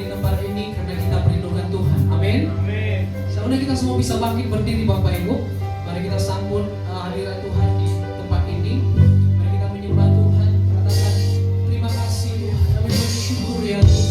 di tempat ini karena kita merindukan Tuhan. Amin. Sekarang kita semua bisa bangkit berdiri Bapak Ibu. Mari kita sambut hadirat Tuhan di tempat ini. Mari kita menyembah Tuhan. Katakan terima kasih Tuhan. Kami bersyukur ya Tuhan.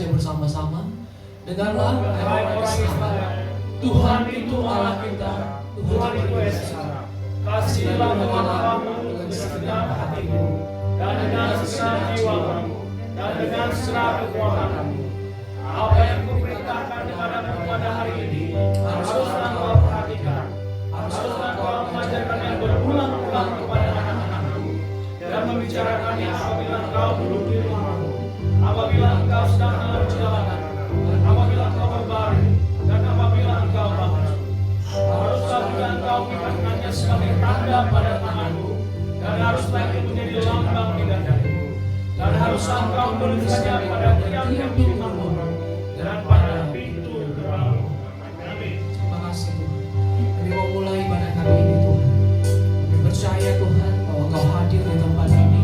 Bersama-sama dengarlah Tuhan itu Allah kita, Tuhan itu Esa. Kasihlah Tuhanmu dengan segenap hatimu dan dengan segenap jiwamu dan dengan segenap kekuatanmu. Apa yang kuperintahkan kepadamu pada hari ini haruslah kau perhatikan, haruslah kau mengajarkan yang berulang-ulang kepada anak-anakmu dan membicarakannya apabila kau duduk di rumahmu, apabila engkau sedang dalam perjalanan, dan apabila engkau berbaring, dan apabila engkau bangun. Haruslah juga engkau mengikatkannya sebagai tanda pada tanganmu, dan haruslah itu menjadi lambang di dadamu, dan haruslah engkau menuliskannya pada tiang-tiang di rumahmu dan pada pintu gerbangmu. Amin. Terima kasih Tuhan. Kami mau mulai ibadah kami ini Tuhan. Kami percaya Tuhan bahwa Engkau hadir di tempat ini.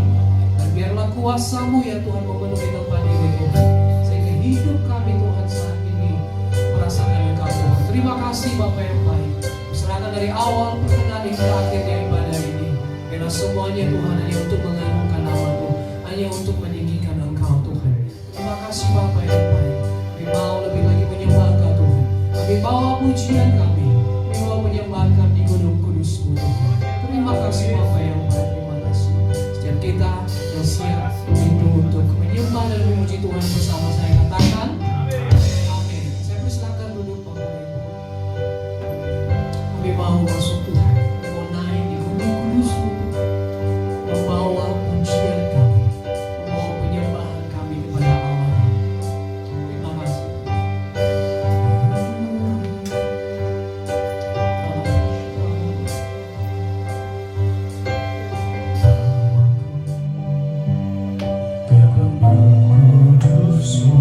Biarlah kuasa-Mu ya Tuhan memenuhi tempat ini Tuhan, sehingga hidup kami Tuhan saat ini merasakan Engkau Tuhan. Terima kasih Bapa yang baik. Serahkan dari awal pertengahan hingga akhirnya ibadah ini. Karena semuanya Tuhan hanya untuk mengagungkan nama-Mu, hanya untuk meninggikan Engkau Tuhan. Terima kasih Bapa yang baik. Kami mau lebih lagi menyembah Engkau Tuhan. Kami bawa pujian kami. Kami mau menyembah di gunung kudus-Mu Tuhan. Terima kasih Bapa yang baik. Terima kasih. Setiap kita yang siap rindu untuk menyembah dan memuji Tuhan bersama saya, katakan amin. Saya persilakan duduk Bapak Ibu. Kami mau masuk Tuhan, mau naik di gunung kudus-Mu, membawa pujian kami, membawa penyembahan kami kepada Allah. Terima kasih. So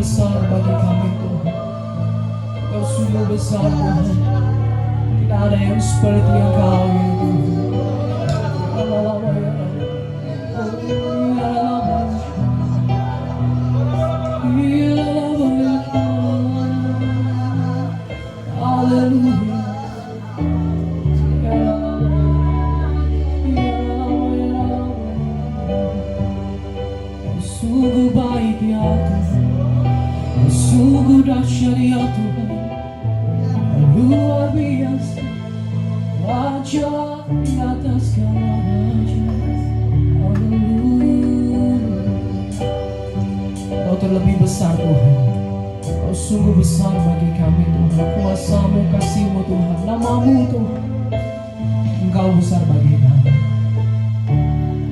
besar bagi kami Tuhan. Kau sungguh besar Tuhan. Tidak ada yang seperti Engkau ya Tuhan. Sungguh baik ya Tuhan, sungguh dahsyat ya Tuhan, luar biasa, raja di atas segala raja. Kau terlebih besar Tuhan, Kau sungguh besar bagi kami Tuhan. Kuasa-Mu, kasih-Mu Tuhan, nama-Mu Tuhan, Engkau besar bagi kami.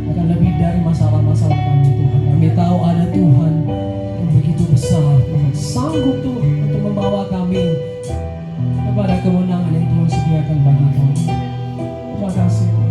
Bahkan lebih dari masalah-masalah kami Tuhan. Kami tahu ada Tuhan yang begitu besar Tuhan, sanggup Tuhan untuk membawa kami kepada kemenangan yang Tuhan sediakan bagi kami. Terima kasih Tuhan.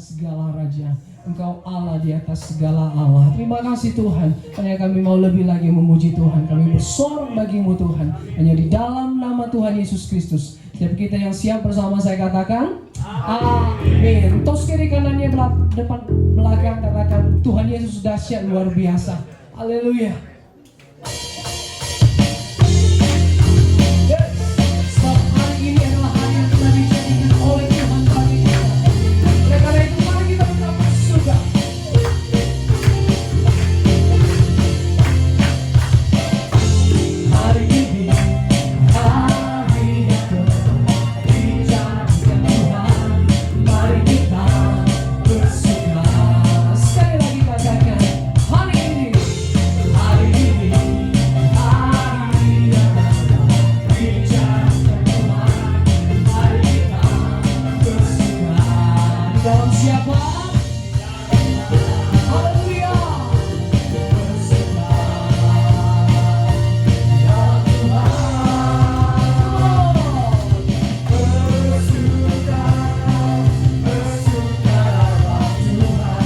atas segala raja. Engkau Allah di atas segala Allah. Terima kasih Tuhan. Hanya kami mau lebih lagi memuji Tuhan. Kami bersorak bagimu Tuhan. Hanya di dalam nama Tuhan Yesus Kristus. Setiap kita yang siap bersama saya katakan amin. Tos kiri kanannya depan belakang katakan Tuhan Yesus dahsyat luar biasa. Haleluya. Sebab hari ini adalah hari yang telah dijadikan oleh Tuhan bagi kita. Oleh karena itu mari kita bersyukur. Hari ini hari yang telah dijadikan Tuhan, mari kita bersuka. Sekali lagi katakan hari ini hari yang telah dijadikan Tuhan, mari kita bersuka. Di dalam siapa? Haleluya. Bersuka ya Tuhan. Bersukalah Tuhan,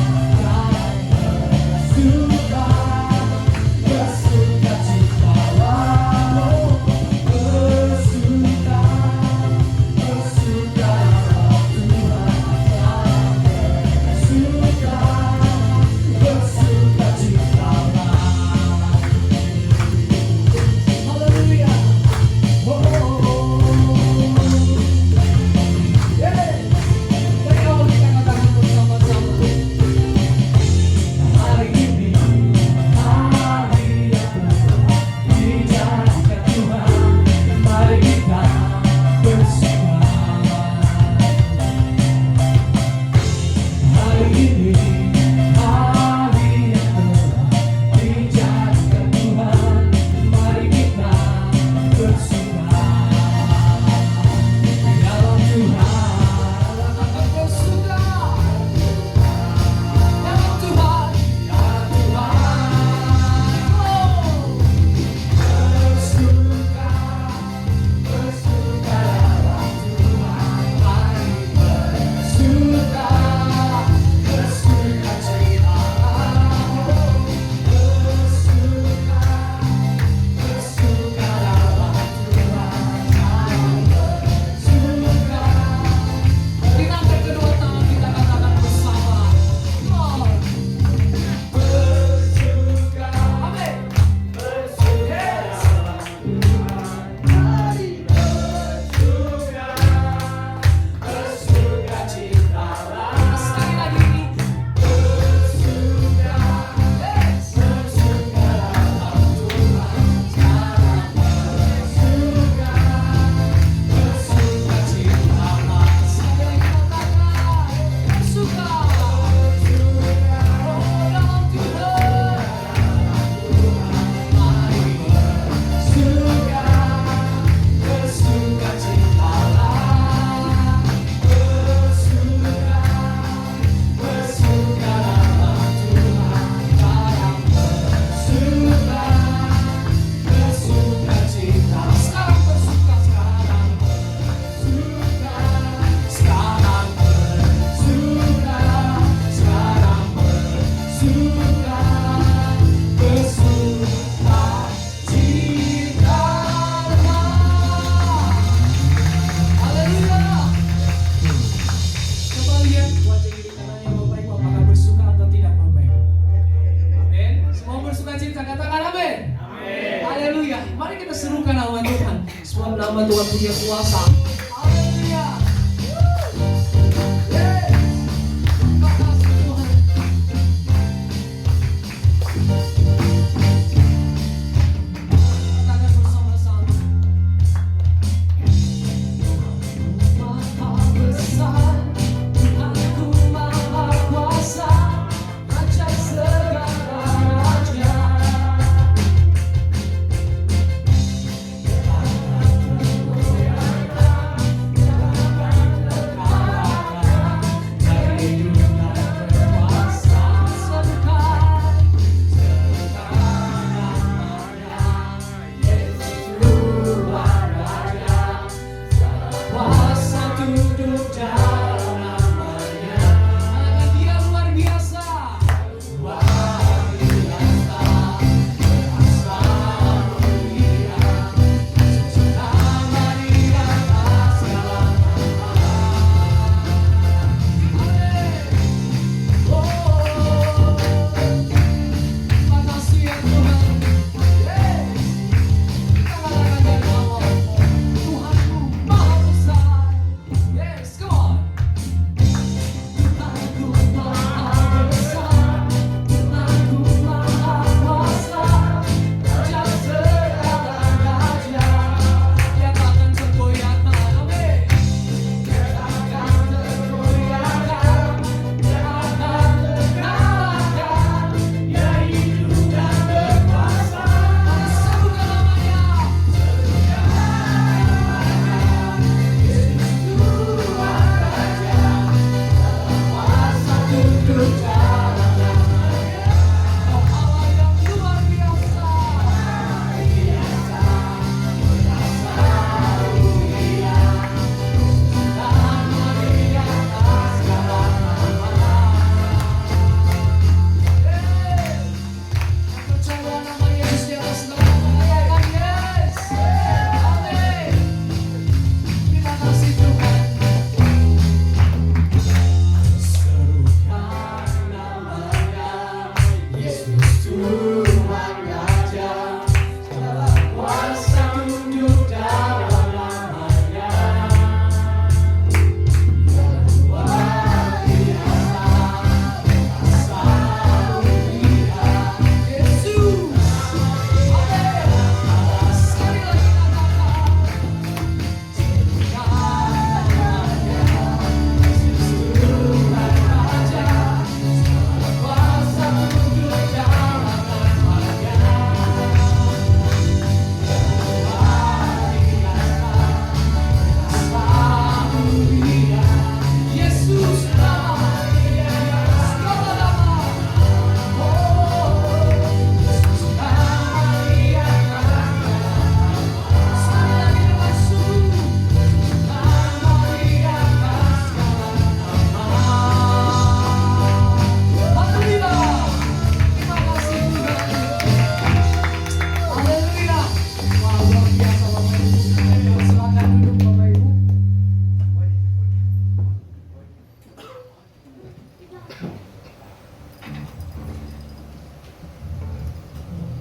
bersukacitalah. Haleluya. Dari awal kita katakan bersama-sama. Hari ini hari yang telah dijadikan Tuhan, mari kita bersuka. Hari ini hari yang telah dijadikan Tuhan, mari kita bersuka. Di dalam Tuhan akan bersuka. Dalam Tuhan, ya Tuhan. Bersukalah Tuhan, mari bersuka, bersukacitalah. Bersukalah Tuhan, bersuka. Kita angkat kedua tangan kita katakan bersama. Lord, bersuka. Amin. Yes. Mari bersuka, bersukacitalah. Sekali lagi. Bersuka, yes. Bersukalah Tuhan, sekarang bersuka, bersukacitalah. Sekali lagi katakan bersuka. Oh dalam Tuhan, mari bersuka, bersukacitalah. Bersuka, bersukalah Tuhan, sekarang bersuka, bersukacita. Sekarang bersuka, sekarang bersuka, sekarang bersuka, sekarang bersuka, bersukacitalah. Haleluya. Coba lihat wajah kiri kanannya Bapak Ibu, apakah bersuka atau tidak Bapak Ibu? Amin. Semua bersuka cita, katakan amin. Haleluya. Mari kita serukan nama Tuhan. Sebab nama Tuhan punya kuasa. Haleluya. Yes. Makasih Tuhan. Katakan bersama-sama. Maha besar, Tuhanku maha kuasa, Raja segala raja. Bersuka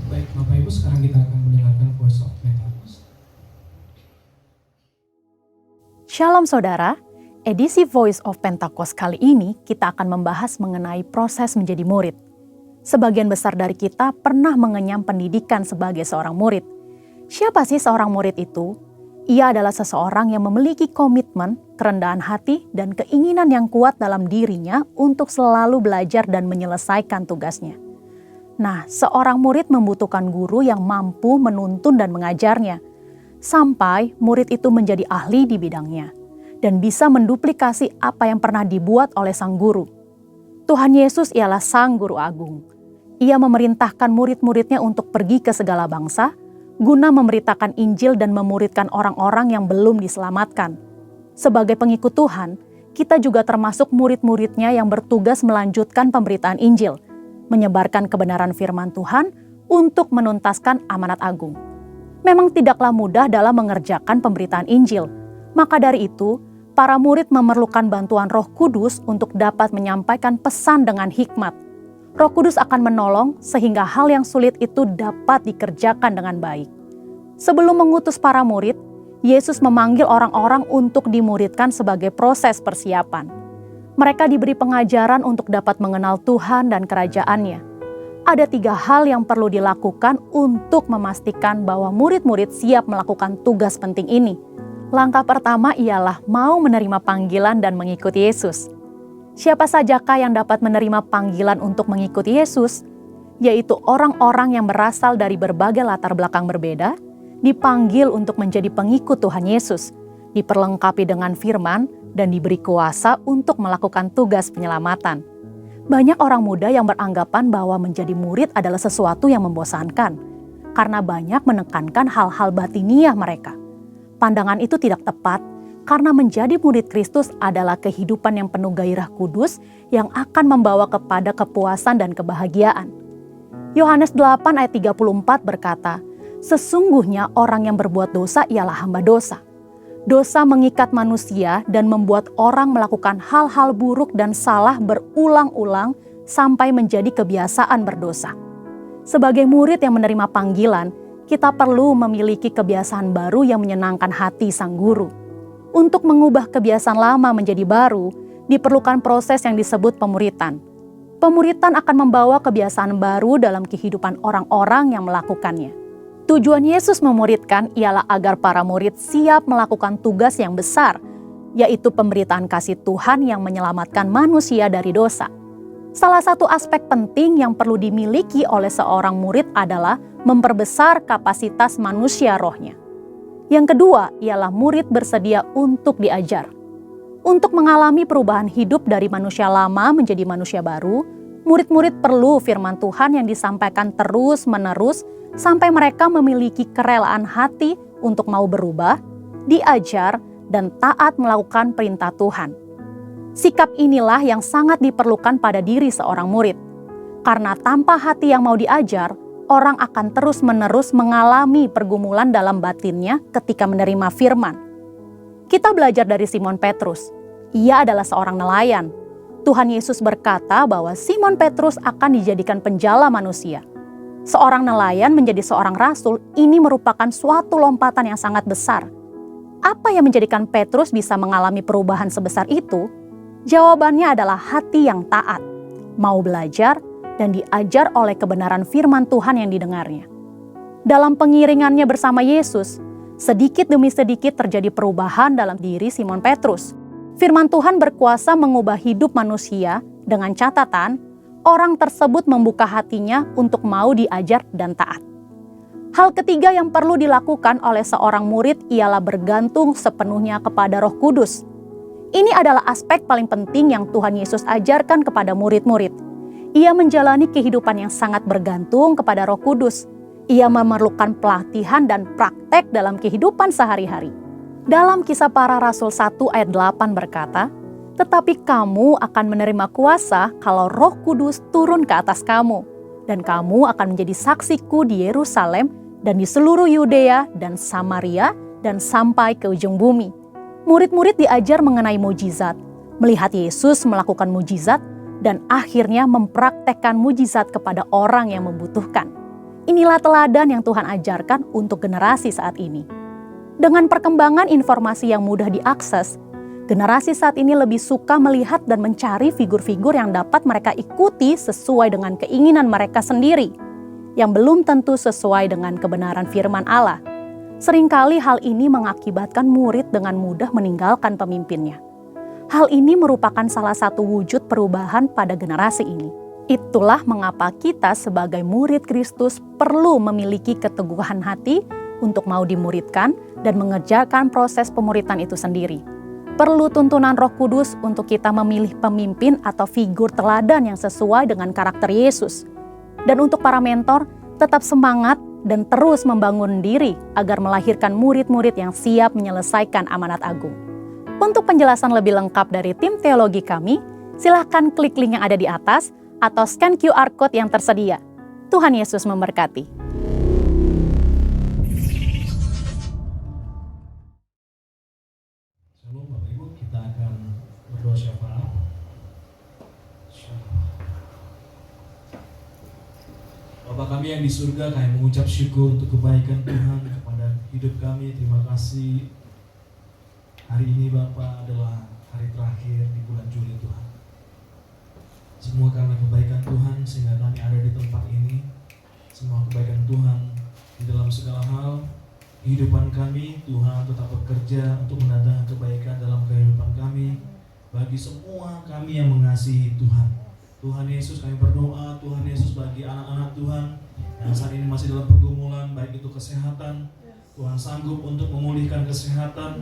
Baik Bapak Ibu, sekarang kita akan mendengarkan Voice of Pentecost. Shalom saudara, edisi Voice of Pentecost kali ini kita akan membahas mengenai proses menjadi murid. Sebagian besar dari kita pernah mengenyam pendidikan sebagai seorang murid. Siapa sih seorang murid itu? Ia adalah seseorang yang memiliki komitmen, kerendahan hati, dan keinginan yang kuat dalam dirinya untuk selalu belajar dan menyelesaikan tugasnya. Nah, seorang murid membutuhkan guru yang mampu menuntun dan mengajarnya, sampai murid itu menjadi ahli di bidangnya, dan bisa menduplikasi apa yang pernah dibuat oleh sang guru. Tuhan Yesus ialah sang guru agung. Ia memerintahkan murid-muridnya untuk pergi ke segala bangsa, guna memberitakan Injil dan memuridkan orang-orang yang belum diselamatkan. Sebagai pengikut Tuhan, kita juga termasuk murid-muridnya yang bertugas melanjutkan pemberitaan Injil, menyebarkan kebenaran firman Tuhan untuk menuntaskan amanat agung. Memang tidaklah mudah dalam mengerjakan pemberitaan Injil. Maka dari itu, para murid memerlukan bantuan Roh Kudus untuk dapat menyampaikan pesan dengan hikmat. Roh Kudus akan menolong sehingga hal yang sulit itu dapat dikerjakan dengan baik. Sebelum mengutus para murid, Yesus memanggil orang-orang untuk dimuridkan sebagai proses persiapan. Mereka diberi pengajaran untuk dapat mengenal Tuhan dan kerajaan-Nya. Ada 3 hal yang perlu dilakukan untuk memastikan bahwa murid-murid siap melakukan tugas penting ini. Langkah pertama ialah mau menerima panggilan dan mengikuti Yesus. Siapa sajakah yang dapat menerima panggilan untuk mengikuti Yesus? Yaitu orang-orang yang berasal dari berbagai latar belakang berbeda, dipanggil untuk menjadi pengikut Tuhan Yesus, diperlengkapi dengan firman, dan diberi kuasa untuk melakukan tugas penyelamatan. Banyak orang muda yang beranggapan bahwa menjadi murid adalah sesuatu yang membosankan, karena banyak menekankan hal-hal batiniah mereka. Pandangan itu tidak tepat, karena menjadi murid Kristus adalah kehidupan yang penuh gairah kudus yang akan membawa kepada kepuasan dan kebahagiaan. Yohanes 8 ayat 34 berkata, "Sesungguhnya orang yang berbuat dosa ialah hamba dosa." Dosa mengikat manusia dan membuat orang melakukan hal-hal buruk dan salah berulang-ulang sampai menjadi kebiasaan berdosa. Sebagai murid yang menerima panggilan, kita perlu memiliki kebiasaan baru yang menyenangkan hati sang guru. Untuk mengubah kebiasaan lama menjadi baru, diperlukan proses yang disebut pemuritan. Pemuritan akan membawa kebiasaan baru dalam kehidupan orang-orang yang melakukannya. Tujuan Yesus memuridkan ialah agar para murid siap melakukan tugas yang besar, yaitu pemberitaan kasih Tuhan yang menyelamatkan manusia dari dosa. Salah satu aspek penting yang perlu dimiliki oleh seorang murid adalah memperbesar kapasitas manusia rohnya. Yang kedua ialah murid bersedia untuk diajar. Untuk mengalami perubahan hidup dari manusia lama menjadi manusia baru, murid-murid perlu firman Tuhan yang disampaikan terus-menerus sampai mereka memiliki kerelaan hati untuk mau berubah, diajar, dan taat melakukan perintah Tuhan. Sikap inilah yang sangat diperlukan pada diri seorang murid. Karena tanpa hati yang mau diajar, orang akan terus-menerus mengalami pergumulan dalam batinnya ketika menerima firman. Kita belajar dari Simon Petrus. Ia adalah seorang nelayan. Tuhan Yesus berkata bahwa Simon Petrus akan dijadikan penjala manusia. Seorang nelayan menjadi seorang rasul, ini merupakan suatu lompatan yang sangat besar. Apa yang menjadikan Petrus bisa mengalami perubahan sebesar itu? Jawabannya adalah hati yang taat, mau belajar, dan diajar oleh kebenaran firman Tuhan yang didengarnya. Dalam pengiringannya bersama Yesus, sedikit demi sedikit terjadi perubahan dalam diri Simon Petrus. Firman Tuhan berkuasa mengubah hidup manusia dengan catatan orang tersebut membuka hatinya untuk mau diajar dan taat. Hal ketiga yang perlu dilakukan oleh seorang murid ialah bergantung sepenuhnya kepada Roh Kudus. Ini adalah aspek paling penting yang Tuhan Yesus ajarkan kepada murid-murid. Ia menjalani kehidupan yang sangat bergantung kepada Roh Kudus. Ia memerlukan pelatihan dan praktek dalam kehidupan sehari-hari. Dalam Kisah Para Rasul 1 ayat 8 berkata, "Tetapi kamu akan menerima kuasa kalau Roh Kudus turun ke atas kamu, dan kamu akan menjadi saksiku di Yerusalem dan di seluruh Yudea dan Samaria dan sampai ke ujung bumi." Murid-murid diajar mengenai mujizat, melihat Yesus melakukan mujizat, dan akhirnya mempraktekkan mujizat kepada orang yang membutuhkan. Inilah teladan yang Tuhan ajarkan untuk generasi saat ini. Dengan perkembangan informasi yang mudah diakses, generasi saat ini lebih suka melihat dan mencari figur-figur yang dapat mereka ikuti sesuai dengan keinginan mereka sendiri, yang belum tentu sesuai dengan kebenaran firman Allah. Seringkali hal ini mengakibatkan murid dengan mudah meninggalkan pemimpinnya. Hal ini merupakan salah satu wujud perubahan pada generasi ini. Itulah mengapa kita sebagai murid Kristus perlu memiliki keteguhan hati untuk mau dimuridkan dan mengerjakan proses pemuritan itu sendiri. Perlu tuntunan Roh Kudus untuk kita memilih pemimpin atau figur teladan yang sesuai dengan karakter Yesus. Dan untuk para mentor, tetap semangat dan terus membangun diri agar melahirkan murid-murid yang siap menyelesaikan amanat agung. Untuk penjelasan lebih lengkap dari tim teologi kami, silahkan klik link yang ada di atas atau scan QR Code yang tersedia. Tuhan Yesus memberkati. Shalom Bapak Ibu, kita akan berdoa syafaat. Bapa kami yang di surga, kami mengucap syukur untuk kebaikan Tuhan kepada hidup kami. Terima kasih. Hari ini Bapa adalah hari terakhir di bulan Juli Tuhan. Semua karena kebaikan Tuhan sehingga kami ada di tempat ini. Semua kebaikan Tuhan di dalam segala hal kehidupan kami, Tuhan tetap bekerja untuk mendatangkan kebaikan dalam kehidupan kami. Bagi semua kami yang mengasihi Tuhan, Tuhan Yesus kami berdoa, Tuhan Yesus bagi anak-anak Tuhan yang saat ini masih dalam pergumulan, baik itu kesehatan, Tuhan sanggup untuk memulihkan kesehatan,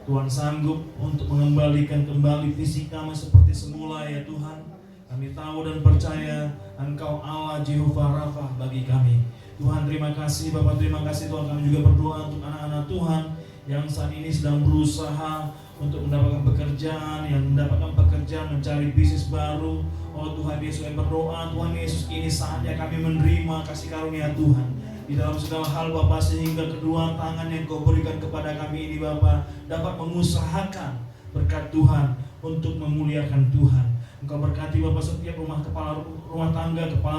Tuhan sanggup untuk mengembalikan kembali fisik kami seperti semula ya Tuhan. Kami tahu dan percaya Engkau Allah Jehovah Rafa bagi kami. Tuhan terima kasih, Bapak terima kasih Tuhan. Kami juga berdoa untuk anak-anak Tuhan yang saat ini sedang berusaha untuk mendapatkan pekerjaan, yang mendapatkan pekerjaan, mencari bisnis baru. Oh Tuhan Yesus, kami berdoa Tuhan Yesus, ini saatnya kami menerima kasih karunia Tuhan di dalam segala hal Bapak, sehingga kedua tangan yang Kau berikan kepada kami ini Bapak dapat mengusahakan berkat Tuhan untuk memuliakan Tuhan. Engkau berkati Bapak setiap kepala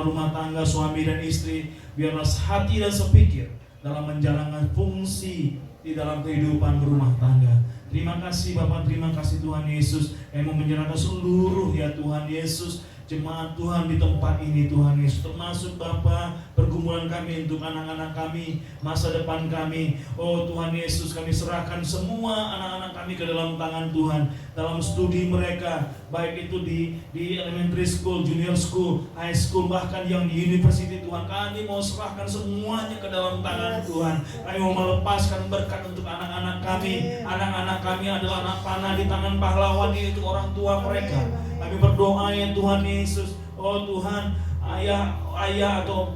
rumah tangga, suami dan istri, biarlah hati dan sepikir dalam menjalankan fungsi di dalam kehidupan berumah tangga. Terima kasih Bapak, terima kasih Tuhan Yesus. Kami mau menyerahkan seluruh ya Tuhan Yesus, jemaat Tuhan di tempat ini Tuhan Yesus, termasuk Bapa pergumulan kami untuk anak-anak kami, masa depan kami. Oh Tuhan Yesus, kami serahkan semua anak-anak kami ke dalam tangan Tuhan, dalam studi mereka, baik itu di elementary school, junior school, high school, bahkan yang di university Tuhan. Kami mau serahkan semuanya ke dalam tangan Tuhan. Kami mau melepaskan berkat untuk anak-anak kami. Anak-anak kami adalah anak panah di tangan pahlawan, yaitu orang tua mereka. Kami berdoa ya Tuhan Yesus, oh Tuhan, ayah atau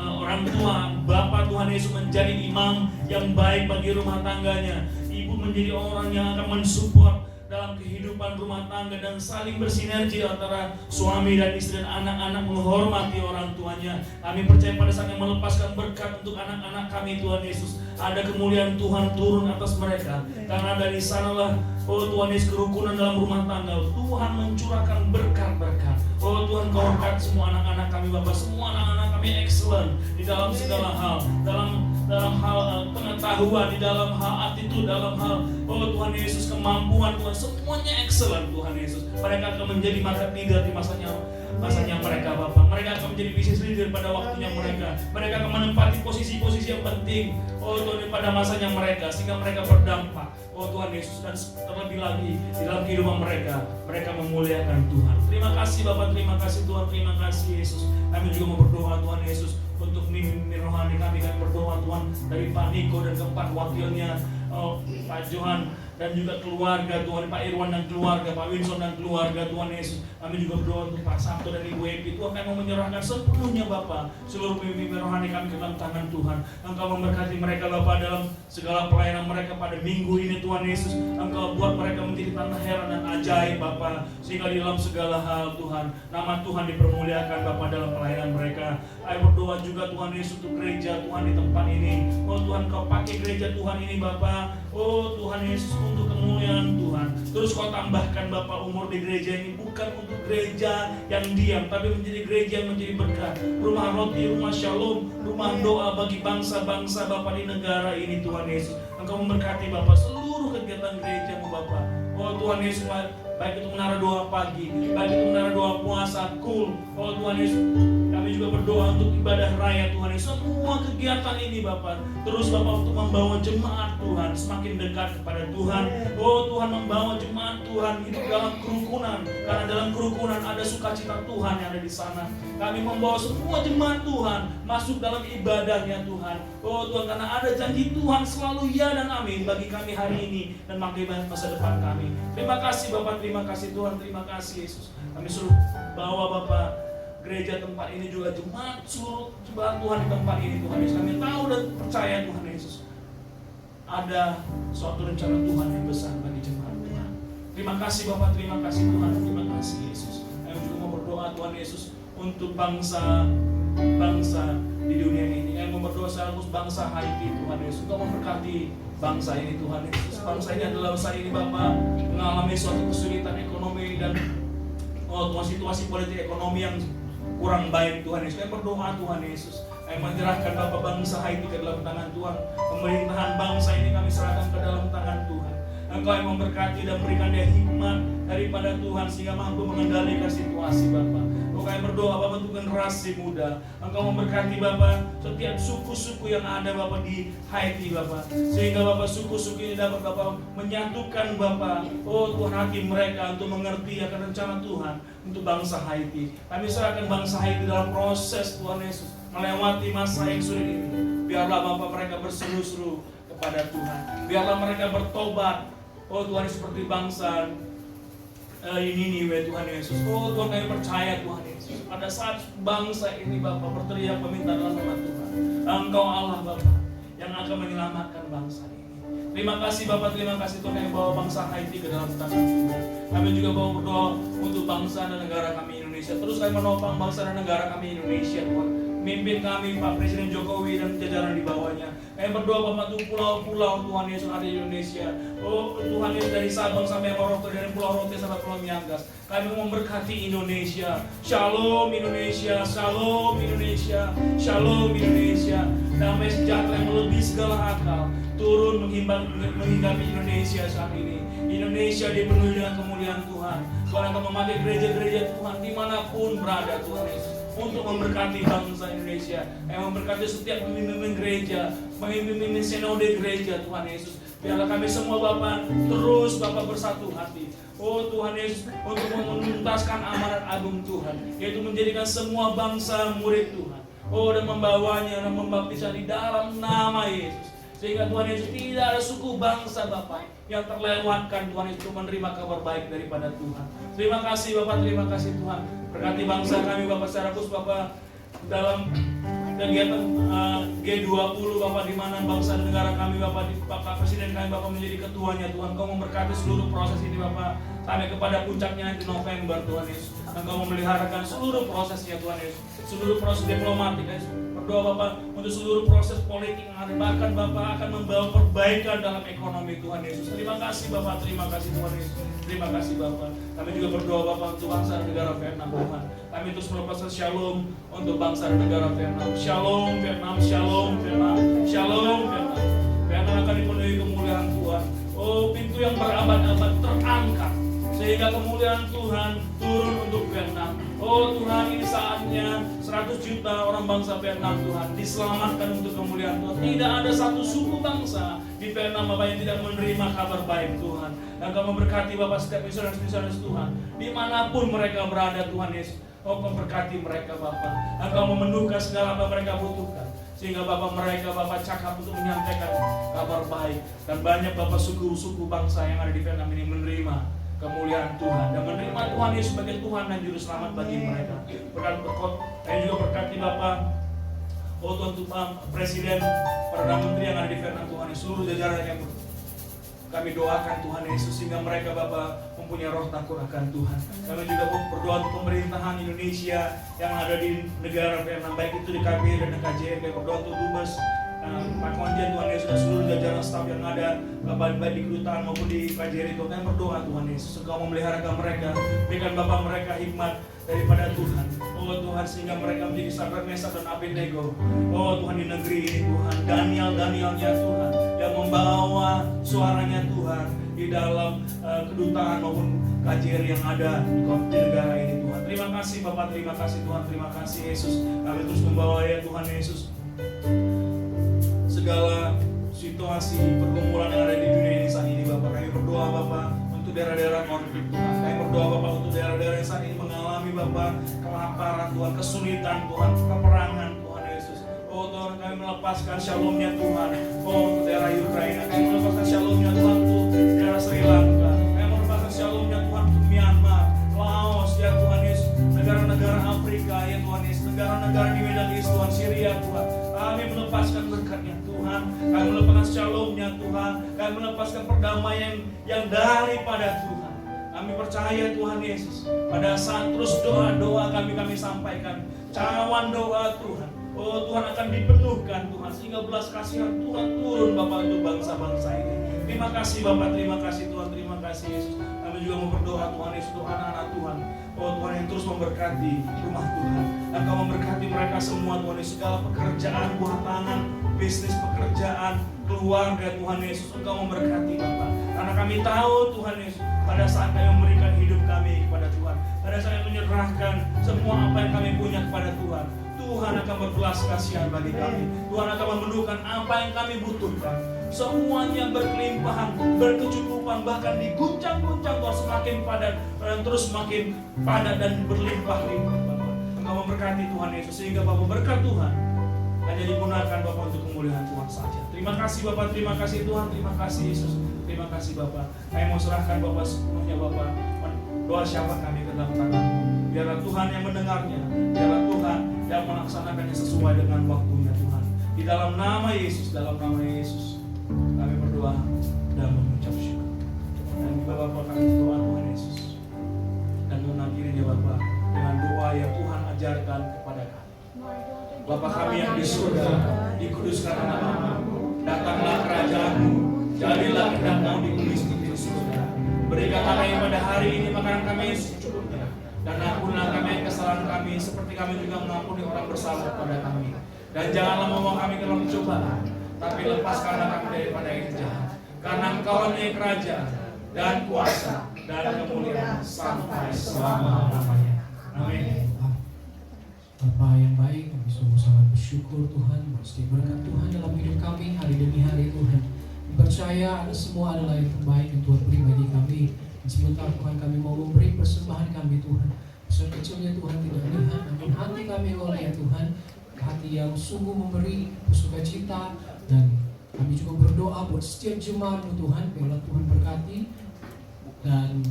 orang tua, Bapa Tuhan Yesus menjadi imam yang baik bagi rumah tangganya. Ibu menjadi orang yang akan mensupport dalam kehidupan rumah tangga dan saling bersinergi antara suami dan istri dan anak-anak menghormati orang tuanya. Kami percaya pada saat yang melepaskan berkat untuk anak-anak kami Tuhan Yesus, ada kemuliaan Tuhan turun atas mereka. Karena dari sanalah oh Tuhan Yesus kerukunan dalam rumah tangga. Tuhan mencurahkan berkat-berkat. Oh Tuhan Kau berkat semua anak-anak kami Bapak, semua anak-anak kami excellent di dalam segala hal, dalam hal pengetahuan, di dalam hal attitude, dalam hal oh Tuhan Yesus kemampuan Tuhan, semuanya excellent Tuhan Yesus. Mereka akan menjadi market leader di masanya mereka Bapak. Mereka akan menjadi business leader pada waktunya mereka. Mereka akan menempati posisi-posisi yang penting oh Tuhan pada masanya mereka, sehingga mereka berdampak oh Tuhan Yesus. Dan terlebih lagi di dalam kehidupan mereka memuliakan Tuhan. Terima kasih Bapak, terima kasih Tuhan, terima kasih Yesus. Kami juga mau berdoa Tuhan Yesus untuk mimpi rohani kami berdoa Tuhan dari Pak Niko dan keempat wakilnya, Pak Johan dan juga keluarga Tuhan, Pak Irwan dan keluarga, Pak Winson dan keluarga Tuhan Yesus. Kami juga berdoa untuk Pak Sabto dan Ibu Epi. Tuhan, kami mau menyerahkan sepenuhnya Bapak seluruh mimpi rohani kami ke dalam tangan Tuhan. Engkau memberkati mereka Bapak dalam segala pelayanan mereka pada minggu ini Tuhan Yesus. Engkau buat mereka menjadi tanda heran dan ajaib Bapak, sehingga di dalam segala hal Tuhan nama Tuhan dipermuliakan Bapak dalam pelayanan mereka. Saya berdoa juga Tuhan Yesus untuk gereja Tuhan di tempat ini. Oh Tuhan, Kau pakai gereja Tuhan ini Bapak. Oh Tuhan Yesus, untuk kemuliaan Tuhan. Terus kau tambahkan Bapak umur di gereja ini bukan untuk gereja yang diam, tapi menjadi gereja yang menjadi berkat. Rumah roti, rumah shalom, rumah doa bagi bangsa-bangsa Bapak di negara ini Tuhan Yesus. Engkau memberkati Bapak seluruh kegiatan gereja-Mu Bapak. Oh Tuhan Yesus, baik itu menara doa pagi, baik itu menara doa puasa, oh Tuhan Yesus, kami juga berdoa untuk ibadah raya Tuhan Yesus. Semua kegiatan ini Bapak, terus Bapak untuk membawa jemaat Tuhan semakin dekat kepada Tuhan. Oh Tuhan, membawa jemaat Tuhan hidup dalam kerukunan, karena dalam kerukunan ada sukacita Tuhan yang ada di sana. Kami membawa semua jemaat Tuhan masuk dalam ibadahnya Tuhan. Oh Tuhan, karena ada janji Tuhan selalu ya dan amin bagi kami hari ini dan bagi masa depan kami. Terima kasih Bapak, terima kasih Tuhan, terima kasih Yesus. Kami suruh bawa Bapak gereja tempat ini juga jemaat seluruh jemaat Tuhan di tempat ini Tuhan Yesus. Kami tahu dan percaya Tuhan Yesus ada suatu rencana Tuhan yang besar bagi jemaat Tuhan. Terima kasih Bapak, terima kasih Tuhan, terima kasih Yesus. Kami juga mau berdoa Tuhan Yesus untuk bangsa di dunia ini. Kami mau berdoa sekaligus bangsa Haiti Tuhan Yesus. Engkau memberkati bangsa ini Tuhan Yesus. Bangsa ini adalah bangsa ini Bapak mengalami suatu kesulitan ekonomi dan situasi politik ekonomi yang kurang baik Tuhan Yesus. Kami berdoa Tuhan Yesus, kami menyerahkan Bapak bangsa Haiti ke dalam tangan Tuhan. Pemerintahan bangsa ini kami serahkan ke dalam tangan Tuhan. Engkau yang memberkati dan berikan dia hikmat daripada Tuhan sehingga mampu mengendalikan situasi Bapak. Kami berdoa Bapak untuk generasi muda. Engkau memberkati Bapak setiap suku-suku yang ada Bapak di Haiti Bapak, sehingga Bapak suku-suku ini dapat Bapak menyatukan Bapak, oh Tuhan, hati mereka untuk mengerti akan rencana Tuhan untuk bangsa Haiti. Kami serahkan bangsa Haiti dalam proses Tuhan Yesus melewati masa yang sulit ini. Biarlah Bapak mereka berseru-seru kepada Tuhan. Biarlah mereka bertobat, oh Tuhan, seperti bangsa ini Tuhan Yesus. Oh Tuhan, kami percaya Tuhan Yesus, pada saat bangsa ini Bapak berteriak meminta dalam nama Tuhan, Engkau Allah Bapak yang akan menyelamatkan bangsa ini. Terima kasih Bapak, terima kasih Tuhan yang bawa bangsa Haiti ke dalam tangan Tuhan. Kami juga bawa berdoa untuk bangsa dan negara kami Indonesia. Terus kami menopang bangsa dan negara kami Indonesia Tuhan. Mimpin kami Pak Presiden Jokowi dan jajaran di bawahnya. Kami berdoa Bapak untuk pulau-pulau Tuhan Yesus ada di Indonesia. Oh Tuhan Yesus, dari Sabang sampai Merauke, dari Pulau Rote sampai Pulau Miangas. Kami memberkati Indonesia. Shalom Indonesia, Shalom Indonesia, Shalom Indonesia. Damai sejahtera yang melebihi segala akal turun menghinggapi Indonesia saat ini. Indonesia dipenuhi dengan kemuliaan Tuhan. Tuhan akan memakai gereja-gereja Tuhan dimanapun berada Tuhan Yesus untuk memberkati bangsa Indonesia, yang memberkati setiap pemimpin gereja, pemimpin sinode gereja Tuhan Yesus. Biarlah kami semua Bapak terus Bapak bersatu hati, oh Tuhan Yesus, untuk menuntaskan amanat agung Tuhan, yaitu menjadikan semua bangsa murid Tuhan, oh, dan membawanya dan membaptisnya di dalam nama Yesus. Sehingga Tuhan Yesus tidak ada suku bangsa Bapak yang terlewatkan Tuhan Yesus untuk menerima kabar baik daripada Tuhan. Terima kasih Bapak, terima kasih Tuhan. Berkati bangsa kami Bapak secara khusus Bapak dalam kegiatan G20 Bapak, di mana bangsa dan negara kami Bapak, Bapak Presiden kami Bapak menjadi ketuanya Tuhan. Kau memberkati seluruh proses ini Bapak sampai kepada puncaknya di November Tuhan Yesus. Engkau memeliharakan seluruh prosesnya Tuhan Yesus, seluruh proses diplomatik Yesus. Berdoa Bapak untuk seluruh proses politik yang ada, bahkan Bapak akan membawa perbaikan dalam ekonomi Tuhan Yesus. Terima kasih Bapak, terima kasih Tuhan Yesus. Terima kasih Bapak. Kami juga berdoa Bapak untuk bangsa dan negara Vietnam Tuhan. Kami terus melepaskan shalom untuk bangsa dan negara Vietnam. Shalom Vietnam, shalom Vietnam, shalom Vietnam. Vietnam akan dipenuhi kemuliaan Tuhan. Oh, pintu yang berabad-abad terangkat sehingga kemuliaan Tuhan turun untuk Vietnam. Oh Tuhan, ini saatnya 100 juta orang bangsa Vietnam Tuhan diselamatkan untuk kemuliaan Tuhan. Tidak ada satu suku bangsa di Vietnam Bapak yang tidak menerima kabar baik Tuhan. Dan Kau memberkati Bapak setiap misionaris Tuhan dimanapun mereka berada Tuhan Yesus. Kau memberkati mereka Bapak. Dan Kau memenuhkan segala apa mereka butuhkan, sehingga Bapak mereka Bapak cakap untuk menyampaikan kabar baik. Dan banyak Bapak suku-suku bangsa yang ada di Vietnam ini menerima kemuliaan Tuhan dan menerima Tuhan Yesus sebagai Tuhan dan Juru Selamat bagi mereka. Dan juga berkati Bapak, oh Tuhan, Presiden, Perdana Menteri yang ada di Vietnam Tuhan, seluruh jajaran yang kami doakan Tuhan Yesus sehingga mereka Bapak mempunyai roh takut akan Tuhan. Kami juga berdoa untuk pemerintahan Indonesia yang ada di negara Vietnam, baik itu di KBRI dan KJR. Kami berdoa untuk Dubes Pak Konjen Tuhan Yesus dan seluruh jajaran staf yang ada baik di kedutaan maupun di KJRI Tuhan, kami berdoa Tuhan Yesus Engkau memeliharakan mereka, berikan Bapak mereka hikmat daripada Tuhan. Oh Tuhan, sehingga mereka menjadi Sadrak, Mesak dan Abednego. Oh Tuhan, di negeri ini Tuhan, Danielnya Tuhan yang membawa suaranya Tuhan di dalam kedutaan maupun KJRI yang ada di negara ini Tuhan. Terima kasih Bapak, terima kasih Tuhan, terima kasih Yesus. Kami terus membawa ya Tuhan Yesus segala situasi pergumulan yang ada di dunia ini saat ini Bapak. Kami berdoa Bapak untuk daerah-daerah konflik Tuhan. Kami berdoa Bapak untuk daerah-daerah yang saat ini mengalami Bapak kelaparan Tuhan, kesulitan Tuhan, peperangan Tuhan Yesus. Oh Tuhan, kami melepaskan shalomnya Tuhan. Oh untuk daerah Ukraina, kami melepaskan shalomnya Tuhan untuk daerah Sri Lanka. Kami melepaskan shalomnya Tuhan untuk Myanmar, Laos ya Tuhan Yesus, negara-negara Afrika ya Tuhan Yesus, negara-negara di Middle East Tuhan, Syria Tuhan. Kami melepaskan berkatnya Tuhan, kami melepaskan shalomnya Tuhan, kami melepaskan perdamaian yang daripada Tuhan. Kami percaya Tuhan Yesus, pada saat terus doa-doa kami sampaikan, cawan doa Tuhan, oh Tuhan akan dipenuhkan Tuhan, sehingga belas kasihan Tuhan turun Bapak untuk bangsa-bangsa ini. Terima kasih Bapak, terima kasih Tuhan, terima kasih Yesus. Kami juga mau berdoa Tuhan Yesus untuk anak-anak Tuhan, oh Tuhan yang terus memberkati rumah Tuhan. Engkau memberkati mereka semua Tuhan Yesus, segala pekerjaan, buah tangan, bisnis, pekerjaan, keluarga Tuhan Yesus. Engkau memberkati Bapak, karena kami tahu Tuhan Yesus, pada saat kami memberikan hidup kami kepada Tuhan, pada saat kami menyerahkan semua apa yang kami punya kepada Tuhan, Tuhan akan berbelas kasihan bagi kami. Tuhan akan memenuhkan apa yang kami butuhkan. Semuanya berkelimpahan, berkecukupan, bahkan diguncang-guncang Tuhan semakin padat dan terus semakin padat dan berlimpah-limpah Bapak. Engkau memberkati Tuhan Yesus, sehingga Bapak berkat Tuhan hanya digunakan Bapak untuk kemuliaan Tuhan saja. Terima kasih Bapak, terima kasih Tuhan, terima kasih Yesus, terima kasih Bapak. Kami mau serahkan Bapak sepenuhnya Bapak, doa syafaat kami ke dalam tangan-Mu. Biarlah Tuhan yang mendengarnya, biarlah Tuhan yang melaksanakannya sesuai dengan waktunya Tuhan. Di dalam nama Yesus, dalam nama Yesus kami berdoa dan mengucap syukur. Dan Bapak kami berdoa Tuhan Yesus, dan mengakhirinya Bapak dengan doa yang Tuhan ajarkan kepada kami. Bapa kami yang di surga, dikuduskan nama-Mu, datanglah kerajaan-Mu, jadilah kehendak-Mu di bumi seperti di surga. Berikanlah kami pada hari ini makanan kami secukupnya, dan ampunilah kami kesalahan kami seperti kami juga mengampuni orang bersalah kepada kami. Dan janganlah membawa kami ke dalam pencobaan, tapi lepaskanlah kami daripada yang jahat. Karena Engkau adalah kerajaan dan kuasa dan kemuliaan sampai selama-lamanya. Amin. Bapa yang baik, kami sungguh sangat bersyukur Tuhan, pasti berkat Tuhan dalam hidup kami hari demi hari Tuhan. Percaya semua adalah yang terbaik yang Tuhan beri bagi kami. Dan sebentar Tuhan kami mau memberi persembahan kami Tuhan. Besar kecilnya Tuhan tidak lihat, namun hati kami oleh ya Tuhan, hati yang sungguh memberi bersukacita. Dan kami juga berdoa buat setiap jemaat-Mu Tuhan, biarlah Tuhan berkati. Dan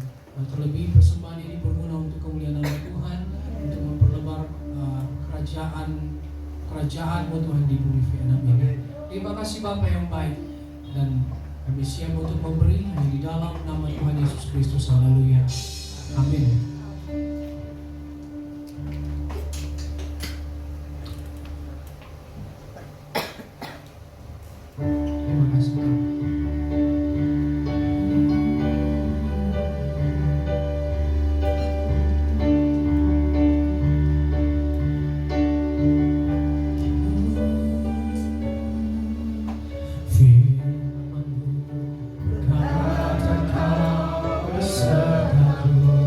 terlebih persembahan ini berguna untuk kemuliaan nama Tuhan, untuk memperlebar kerajaan-Mu Tuhan di bumi Vietnam ini. Terima kasih Bapa yang baik, dan kami siap untuk memberi hanya di dalam nama Tuhan Yesus Kristus. Haleluya. Amin. Terima kasih Tuhan. Firman-Mu berkata kau besertaku.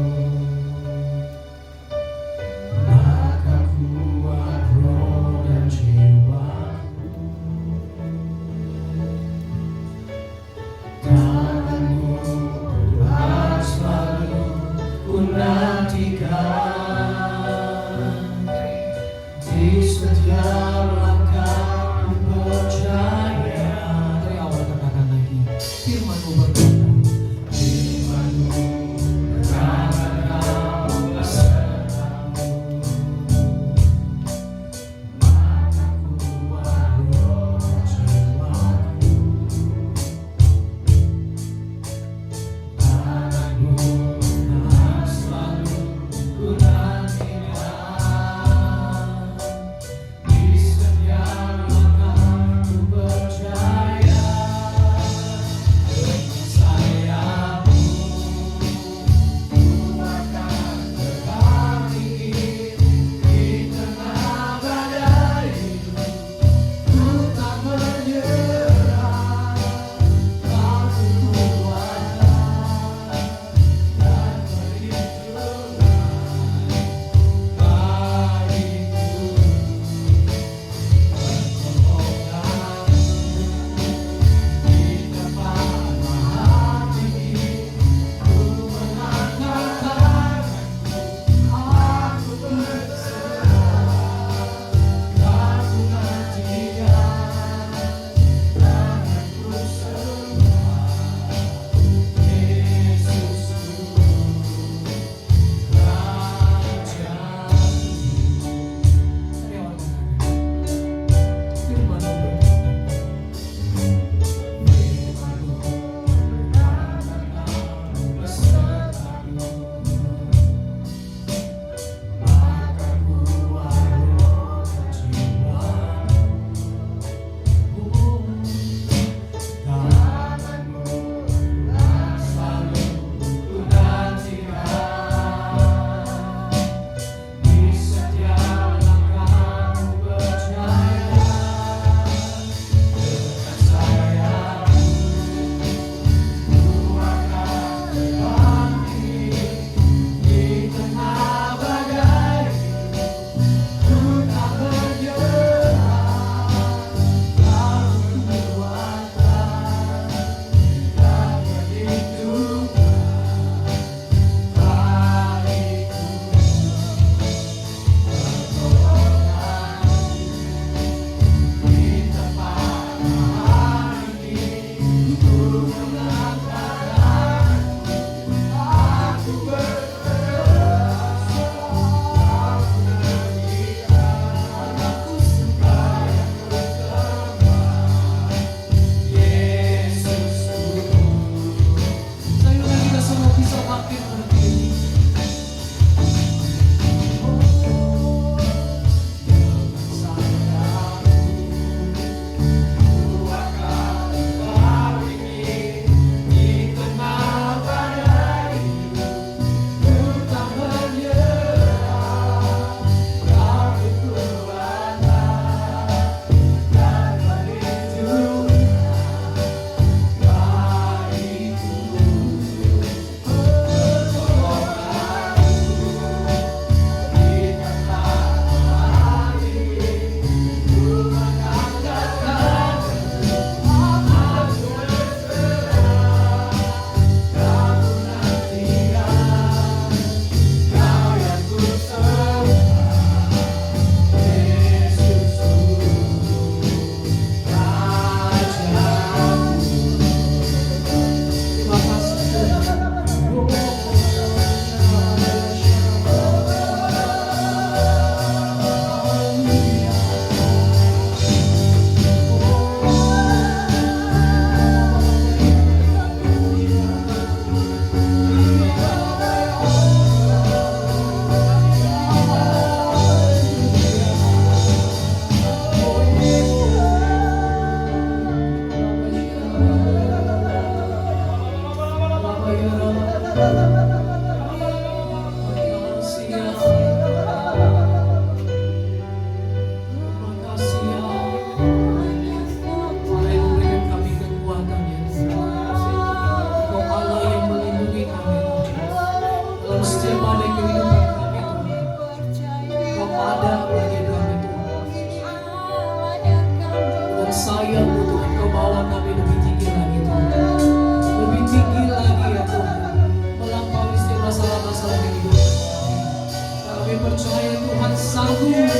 Kami percaya Tuhan sanggup.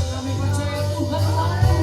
Kami percaya Tuhan mampu.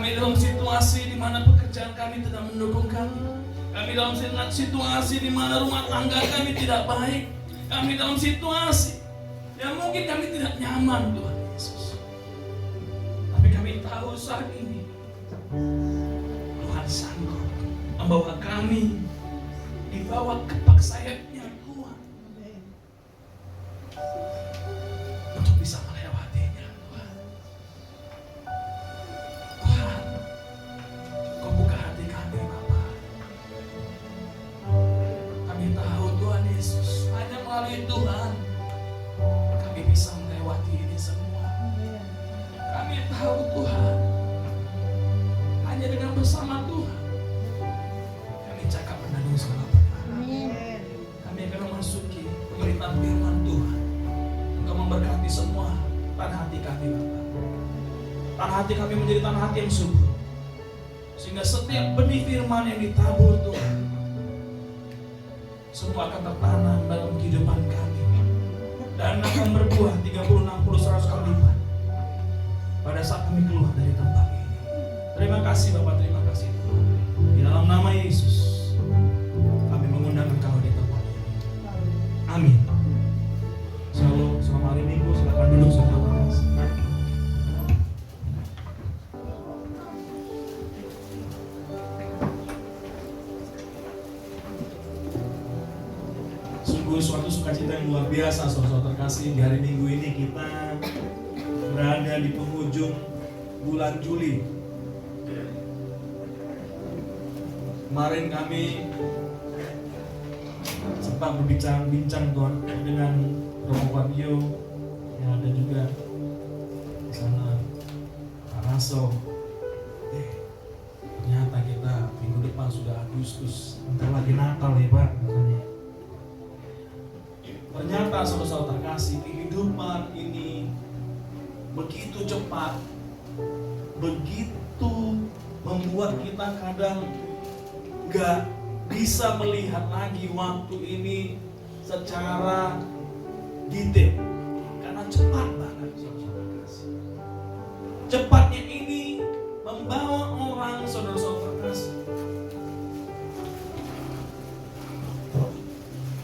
Kami dalam situasi di mana pekerjaan kami tidak mendukung kami. Kami dalam situasi di mana rumah tangga kami tidak baik. Kami dalam situasi yang mungkin kami tidak nyaman, Tuhan Yesus. Tapi kami tahu saat ini Tuhan sanggup membawa kami di bawah kepak sayapnya Tuhan untuk bisa melewatinya, Tuhan. Tuhan, Kau buka hati kami, Bapa. Kami tahu Tuhan Yesus, hanya melalui Tuhan kami bisa melewati ini semua. Kami tahu Tuhan, hanya dengan bersama Tuhan kami cakap menanggung segala perkara. Kami akan memasuki pemberitaan firman Tuhan. Engkau memberkati semua tanah hati kami, Bapa. Tanah hati kami menjadi tanah hati yang subur, sehingga setiap benih firman yang ditabur Tuhan semua akan tertanam dalam kehidupan kami dan akan berbuah 30, 60, 100 kali lipat pada saat kami keluar dari tempat ini. Terima kasih Bapak, terima kasih Tuhan. Di dalam nama Yesus kami mengundang Engkau di tempat ini. Amin. Shalom, selamat hari Minggu, silakan duduk saudara. Suatu sukacita yang luar biasa, saudara-saudara terkasih. Di hari Minggu ini kita berada di penghujung bulan Juli. Kemarin kami sempat berbincang-bincang Tuhan dengan Romo Wagyo, yang ada juga di sana Pak Raso. Ternyata kita minggu depan sudah Agustus, bentar lagi Natal ya Pak katanya. Ternyata saudara-saudara terkasih, kehidupan ini begitu cepat, begitu membuat kita kadang gak bisa melihat lagi waktu ini secara detail, karena cepat banget saudara-saudara terkasih. Cepatnya ini membawa orang, saudara-saudara terkasih,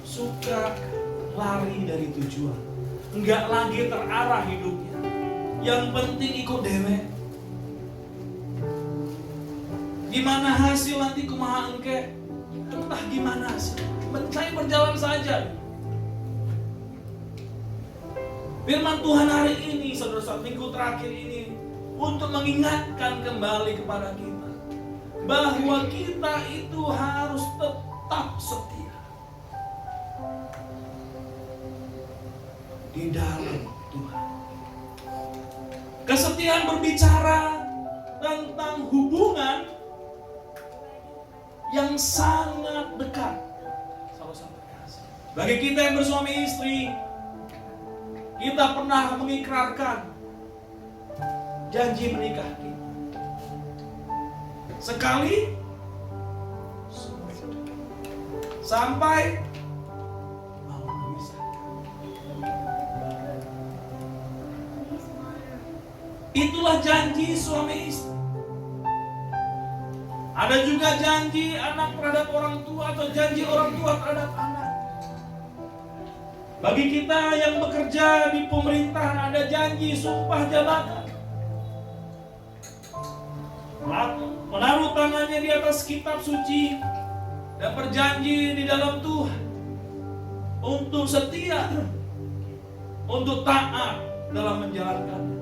suka lari dari tujuan, enggak lagi terarah hidupnya. Yang penting ikut dewek. Gimana hasil nanti kumaha engke? Entah gimana hasil. Saya berjalan saja. Firman Tuhan hari ini, saudara-saudara, minggu terakhir ini untuk mengingatkan kembali kepada kita bahwa kita itu harus tetap setia di dalam Tuhan. Kesetiaan berbicara tentang hubungan yang sangat dekat. Bagi kita yang bersuami istri, kita pernah mengikrarkan janji menikah kita. Sekali sampai itulah janji suami istri. Ada juga janji anak terhadap orang tua atau janji orang tua terhadap anak. Bagi kita yang bekerja di pemerintahan ada janji sumpah jabatan. Menaruh tangannya di atas kitab suci dan berjanji di dalam Tuhan untuk setia, untuk taat dalam menjalankannya.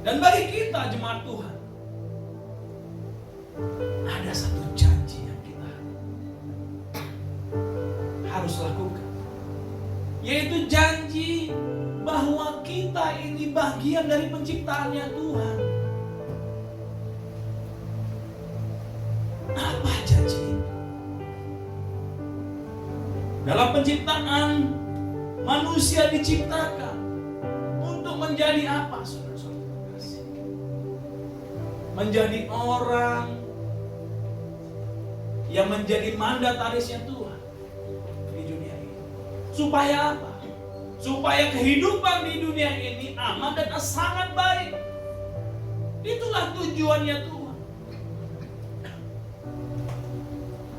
Dan bagi kita jemaat Tuhan, ada satu janji yang kita harus lakukan, yaitu janji bahwa kita ini bagian dari penciptaannya Tuhan. Apa janji itu? Dalam penciptaan, manusia diciptakan untuk menjadi apa, saudara? Menjadi orang yang menjadi mandatarisnya Tuhan di dunia ini. Supaya apa? supaya kehidupan di dunia ini aman dan sangat baik. Itulah tujuannya Tuhan.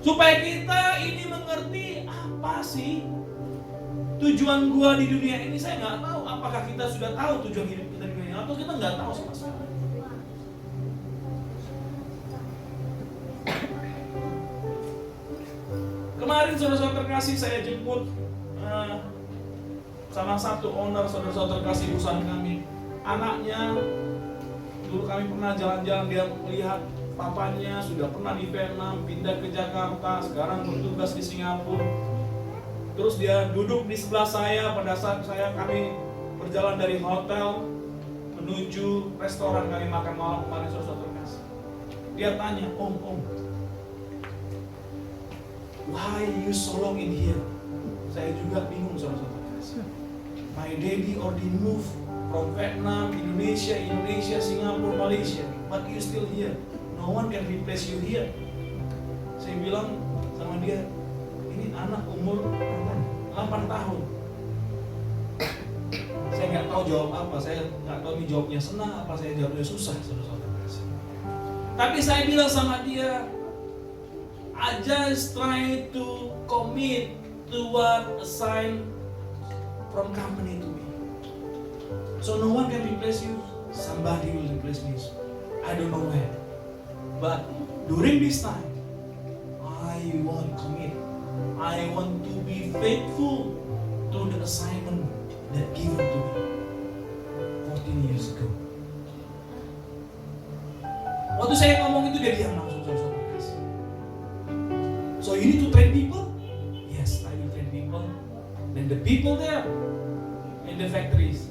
Supaya kita ini mengerti apa sih tujuan gua di dunia ini. Saya nggak tahu apakah kita sudah tahu tujuan hidup kita di dunia ini atau kita nggak tahu sama sekali. Kemarin saudara-saudara terkasih saya jemput salah satu owner saudara-saudara terkasih perusahaan kami. Anaknya dulu kami pernah jalan-jalan, dia melihat papanya sudah pernah di Vietnam, pindah ke Jakarta, sekarang bertugas di Singapura. Terus dia duduk di sebelah saya pada saat kami berjalan dari hotel menuju restoran kami makan malam kemarin saudara-saudara terkasih. Dia tanya, Om, why you so long in here? Saya juga bingung saudara-saudara terkasih. My daddy already moved from Vietnam, Indonesia, Singapore, Malaysia, but you still here. No one can replace you here. Saya bilang sama dia, ini anak umur 8 tahun. Saya nggak tahu jawab apa, saya nggak tahu ini jawabnya senang apa saya jawabnya susah saudara-saudara terkasih. Tapi saya bilang sama dia, I just try to commit to what assigned from company to me. So no one can replace you. Somebody will replace me. I don't know where. But during this time, I want to commit. I want to be faithful to the assignment that given to me 14 years ago. Waktu saya ngomong itu dia diam langsung saudara. So you need to train people? Yes, I will train people. Then the people there in the factories,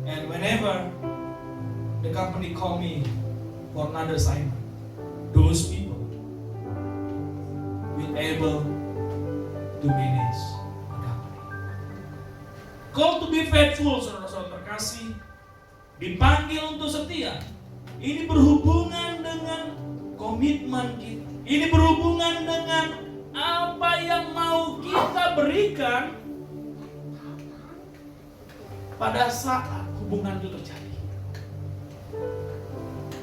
and whenever the company call me for another assignment, those people will able to manage the company. Call to be faithful, saudara-saudara terkasih, dipanggil untuk setia. Ini berhubungan dengan komitmen kita. Ini berhubungan dengan apa yang mau kita berikan pada saat hubungan itu terjadi.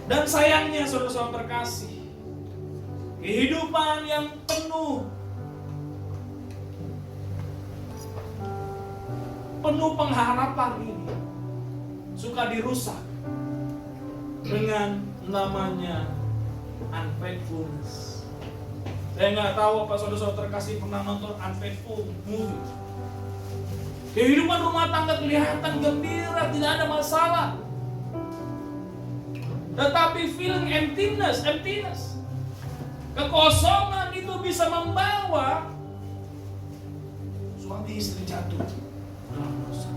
Dan sayangnya saudara-saudara terkasih, kehidupan yang penuh pengharapan ini suka dirusak dengan namanya unfaithfulness. Saya nggak tahu apa saudara-saudara terkasih pernah nonton Unfaithful movie. Kehidupan rumah tangga kelihatan gembira, tidak ada masalah. Tetapi feeling emptiness, kekosongan itu bisa membawa suami istri jatuh dalam dosa.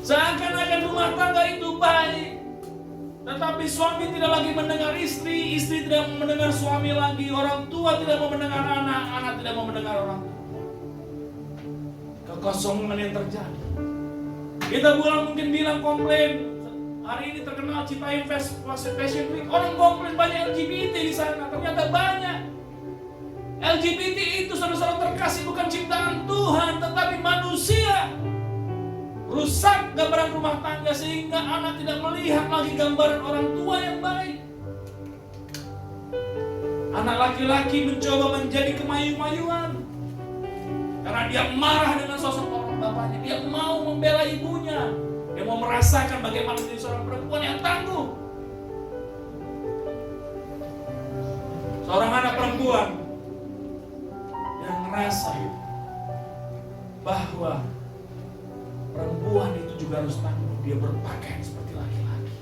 Seakan-akan rumah tangga itu baik, tetapi suami tidak lagi mendengar istri, istri tidak mendengar suami lagi, orang tua tidak mau mendengar anak, anak tidak mau mendengar orang tua. Kekosongan yang terjadi. Kita mungkin bilang komplain. Hari ini terkenal Cipayung Fashion Week, orang komplain banyak LGBT di sana. Ternyata banyak. LGBT itu saudara-saudara terkasih bukan ciptaan Tuhan, tetapi manusia. Rusak gambaran rumah tangga sehingga anak tidak melihat lagi gambaran orang tua yang baik. Anak laki-laki mencoba menjadi kemayu-mayuan karena dia marah dengan sosok orang bapaknya. Dia mau membela ibunya. Dia mau merasakan bagaimana menjadi seorang perempuan yang tangguh. Seorang anak perempuan yang merasa bahwa perempuan itu juga harus tangguh. Dia berpakaian seperti laki-laki.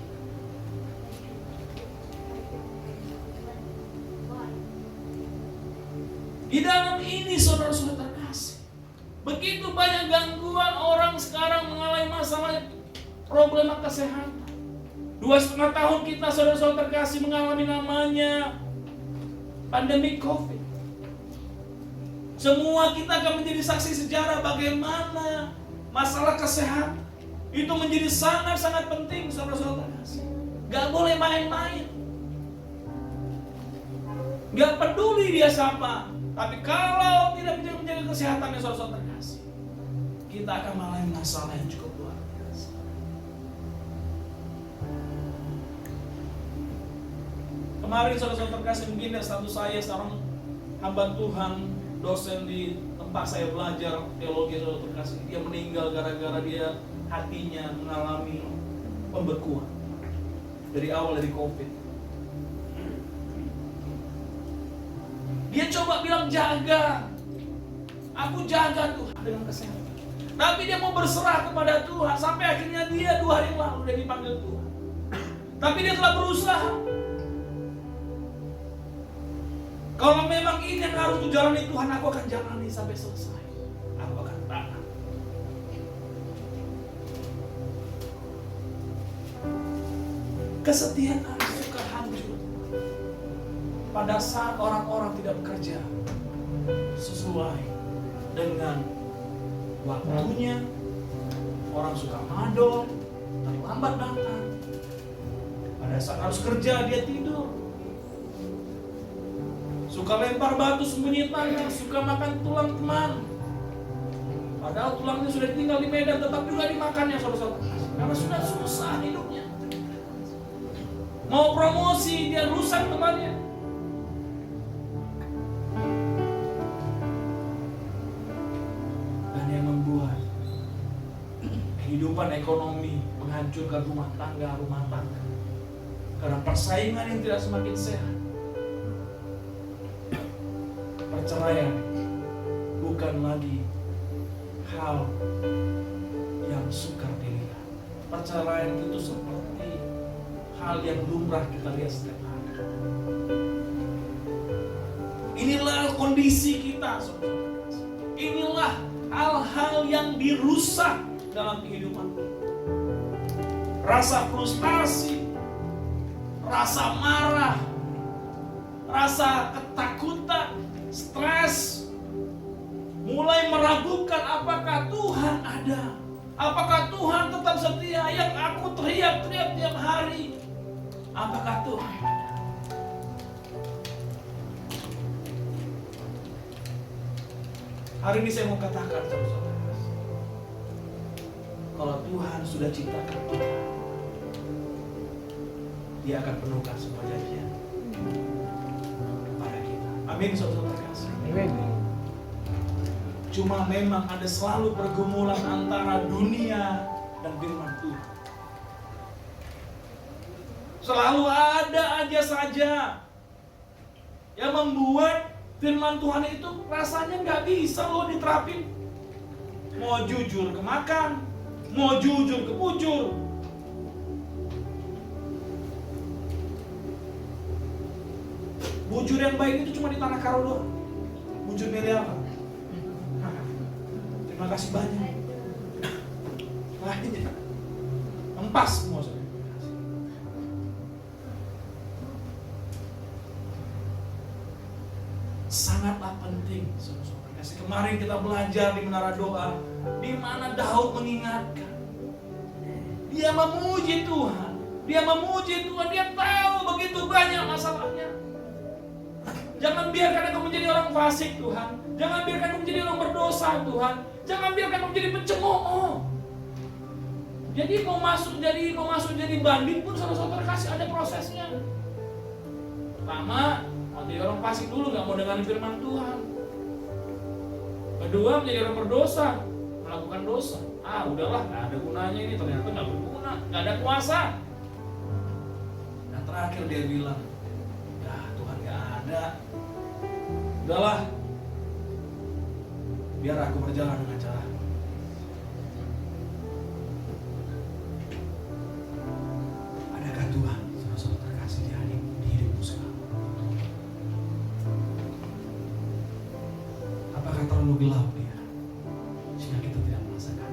Di dalam ini saudara-saudara terkasih, begitu banyak gangguan orang sekarang mengalami masalah problema kesehatan. 2,5 tahun kita saudara-saudara terkasih mengalami namanya pandemi COVID. Semua kita akan menjadi saksi sejarah bagaimana masalah kesehatan itu menjadi sangat-sangat penting saudara-saudara terkasih. Gak boleh main-main. Gak peduli dia siapa. Tapi kalau tidak menjaga kesehatannya saudara-saudara terkasih, kita akan mengalami masalah yang cukup luar biasa. Kemarin saudara-saudara terkasih, mungkin status saya seorang hamba Tuhan, dosen di tempat saya belajar teologi, saudara terkasih, dia meninggal gara-gara dia hatinya mengalami pembekuan dari awal dari COVID. Dia coba bilang jaga, aku jaga Tuhan dengan kesehatan. Tapi dia mau berserah kepada Tuhan sampai akhirnya dia 2 hari lalu dia dipanggil Tuhan. Tapi dia telah berusaha. Kalau memang ini yang harus dijalani Tuhan, aku akan jalani sampai selesai. Aku akan taat. Kesetiaan suka hancur pada saat orang-orang tidak bekerja sesuai dengan waktunya. Orang suka madol, terlambat datang. Pada saat harus kerja dia tidur. Suka lempar batu sembunyi tangan, suka makan tulang teman. Padahal tulangnya sudah ditinggal di Medan, tetap juga dimakannya saudara-saudara. Karena sudah susah hidupnya. Mau promosi, dia rusak temannya. Dan yang membuat kehidupan ekonomi menghancurkan rumah tangga. Karena persaingan yang tidak semakin sehat. Perceraian bukan lagi hal yang sukar dilihat. Perceraian itu seperti hal yang lumrah kita lihat setiap hari. Inilah kondisi kita, saudara. Inilah hal-hal yang dirusak dalam kehidupan kita. Rasa frustasi, rasa marah, rasa ketakutan, stres, mulai meragukan apakah Tuhan ada, apakah Tuhan tetap setia yang aku teriak-teriak tiap hari, apakah Tuhan ada. Hari ini saya mau katakan saudara, kalau Tuhan sudah ciptakan kita, Dia akan penuhkan semua janjinya kepada kita. Amin saudara kasih. Amin. Cuma memang ada selalu pergumulan antara dunia dan firman Tuhan. Selalu ada aja saja yang membuat firman Tuhan itu rasanya nggak bisa loh diterapin. Mau jujur ke makan, mau jujur ke bujur. Bujur yang baik itu cuma di tanah karo doang. Bujur miliaran. Terima kasih banyak. Lainnya empas semua saudara. Sangatlah penting saudara. Kemarin kita belajar di menara doa, di mana Daud mengingatkan. Dia memuji Tuhan. Dia tahu begitu banyak masalahnya. Jangan biarkan engkau menjadi orang fasik Tuhan. Jangan biarkan engkau menjadi orang berdosa Tuhan. Jangan biarkan engkau menjadi pencemooh. Jadi mau masuk jadi bandit pun saudara-saudara kasih ada prosesnya. Pertama, mau jadi orang fasik dulu, nggak mau dengar firman Tuhan. Kedua, menjadi orang berdosa, melakukan dosa. Udahlah, nggak ada gunanya ini, ternyata nggak berguna, nggak ada kuasa. Dan terakhir dia bilang, ya Tuhan nggak ada. Udahlah, biar aku berjalan dengan cara. Adakah Tuhan saudara terkasih di hidupmu sekarang? Apakah terlalu gelap dia sehingga kita tidak merasakan?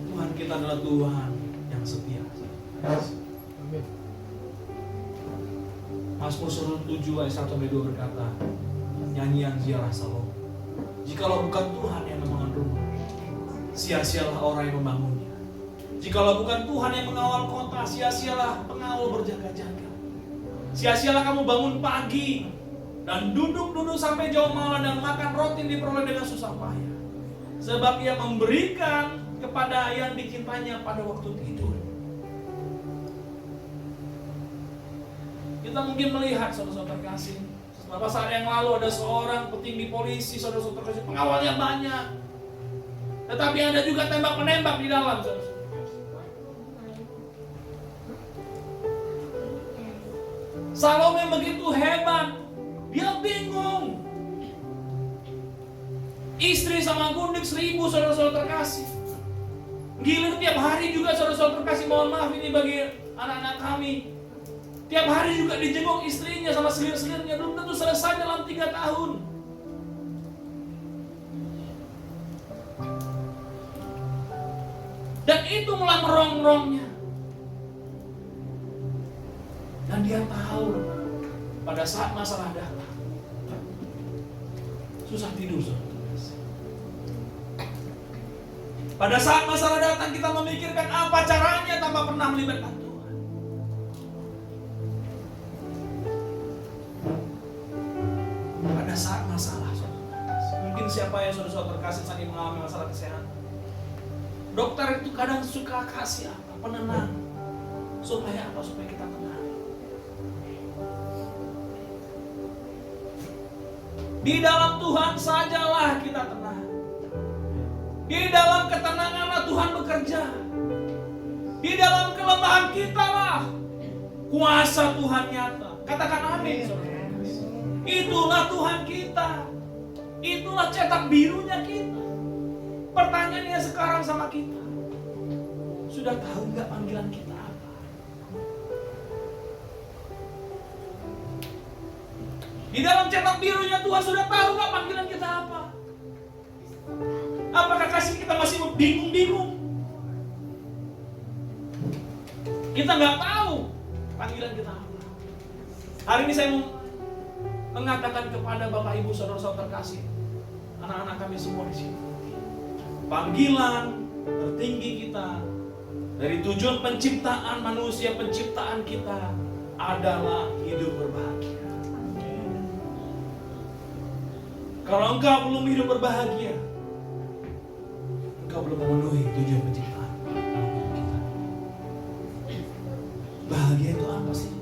Tuhan kita adalah Tuhan yang setia. Amin. Mazmur 7 ayat 1-2 berkata, nyanyian ziarah Salomo. Jikalau bukan Tuhan yang membangun rumah, sia-sialah orang yang membangunnya. Jikalau bukan Tuhan yang mengawal kota, sia-sialah pengawal berjaga-jaga. Sia-sialah kamu bangun pagi, dan duduk-duduk sampai jauh malam dan makan roti diperoleh dengan susah payah. Sebab ia memberikan kepada yang dicintainya pada waktu tidur. Kita mungkin melihat saudara-saudara terkasih, beberapa saat yang lalu ada seorang petinggi polisi, saudara-saudara terkasih, pengawalnya banyak. Tetapi ada juga tembak-menembak di dalam, saudara. Salome begitu hebat, dia bingung. Istri sama gundik 1000, saudara-saudara terkasih. Gilir tiap hari juga, saudara-saudara terkasih, mohon maaf ini bagi anak-anak kami. Tiap hari juga dijenguk istrinya sama selir-selirnya, belum tentu selesai dalam 3 tahun. Dan itu mulai merongrongnya. Dan dia tahu pada saat masalah datang, susah tidur, saudara. Pada saat masalah datang kita memikirkan apa caranya tanpa pernah melibatkan Tuhan. Pada saat masalah, mungkin siapa yang saudara terkasih saat ini mengalami masalah kesehatan, dokter itu kadang suka kasih apa? Penenang. Supaya apa? Supaya kita tenang. Di dalam Tuhan sajalah kita tenang. Di dalam ketenanganlah Tuhan bekerja. Di dalam kelemahan kita lah kuasa Tuhan nyata. Katakan amin, saudara. Itulah Tuhan kita. Itulah cetak birunya kita. Pertanyaannya sekarang sama kita, sudah tahu nggak panggilan kita apa? Di dalam cetak birunya Tuhan sudah tahu nggak panggilan kita apa? Apakah kasih kita masih bingung-bingung? Kita nggak tahu panggilan kita apa. Hari ini saya mau mengatakan kepada Bapak Ibu saudara-saudara terkasih, anak-anak kami semua di sini. Panggilan tertinggi kita dari tujuan penciptaan manusia, penciptaan kita adalah hidup berbahagia. Kalau engkau belum hidup berbahagia, engkau belum memenuhi tujuan penciptaan. Bahagia itu apa sih?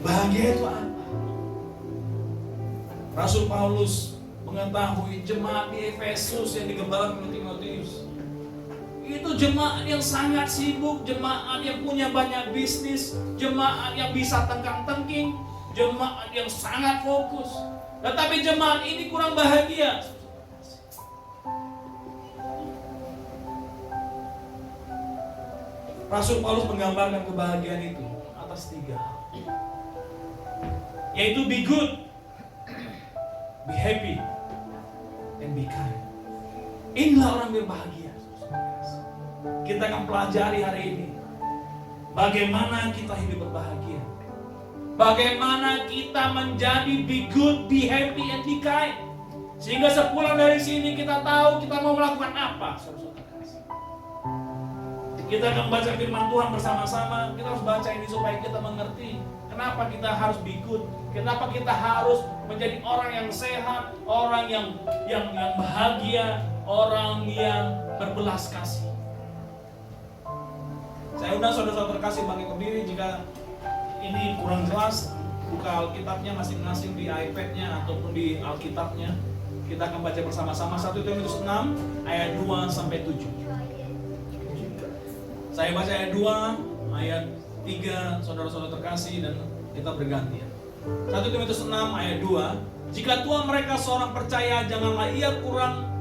Bahagia itu apa? Rasul Paulus mengetahui jemaat di Efesus yang digembalakan oleh Timotius. Itu jemaat yang sangat sibuk, jemaat yang punya banyak bisnis, jemaat yang bisa tengkang-tengking, jemaat yang sangat fokus. Tetapi jemaat ini kurang bahagia. Rasul Paulus menggambarkan kebahagiaan itu atas 3 hal. Yaitu be good, be happy, and be kind. Inilah orang berbahagia. Kita akan pelajari hari ini bagaimana kita hidup berbahagia. Bagaimana kita menjadi be good, be happy, and be kind. Sehingga sepulang dari sini kita tahu kita mau melakukan apa. Kita akan baca firman Tuhan bersama-sama. Kita harus baca ini supaya kita mengerti kenapa kita harus be good. Kenapa kita harus menjadi orang yang sehat, orang yang bahagia, orang yang berbelas kasih. Saya undang saudara-saudara terkasih bangkit berdiri. Jika ini kurang jelas, buka Alkitabnya masing-masing di iPad-nya ataupun di Alkitabnya. Kita akan baca bersama-sama 1 Timotius 6 ayat 2 sampai 7. Saya baca ayat 2, ayat 3, saudara-saudara terkasih, dan kita bergantian. 1 Timotius 6 ayat 2. Jika Tuhan mereka seorang percaya, janganlah ia kurang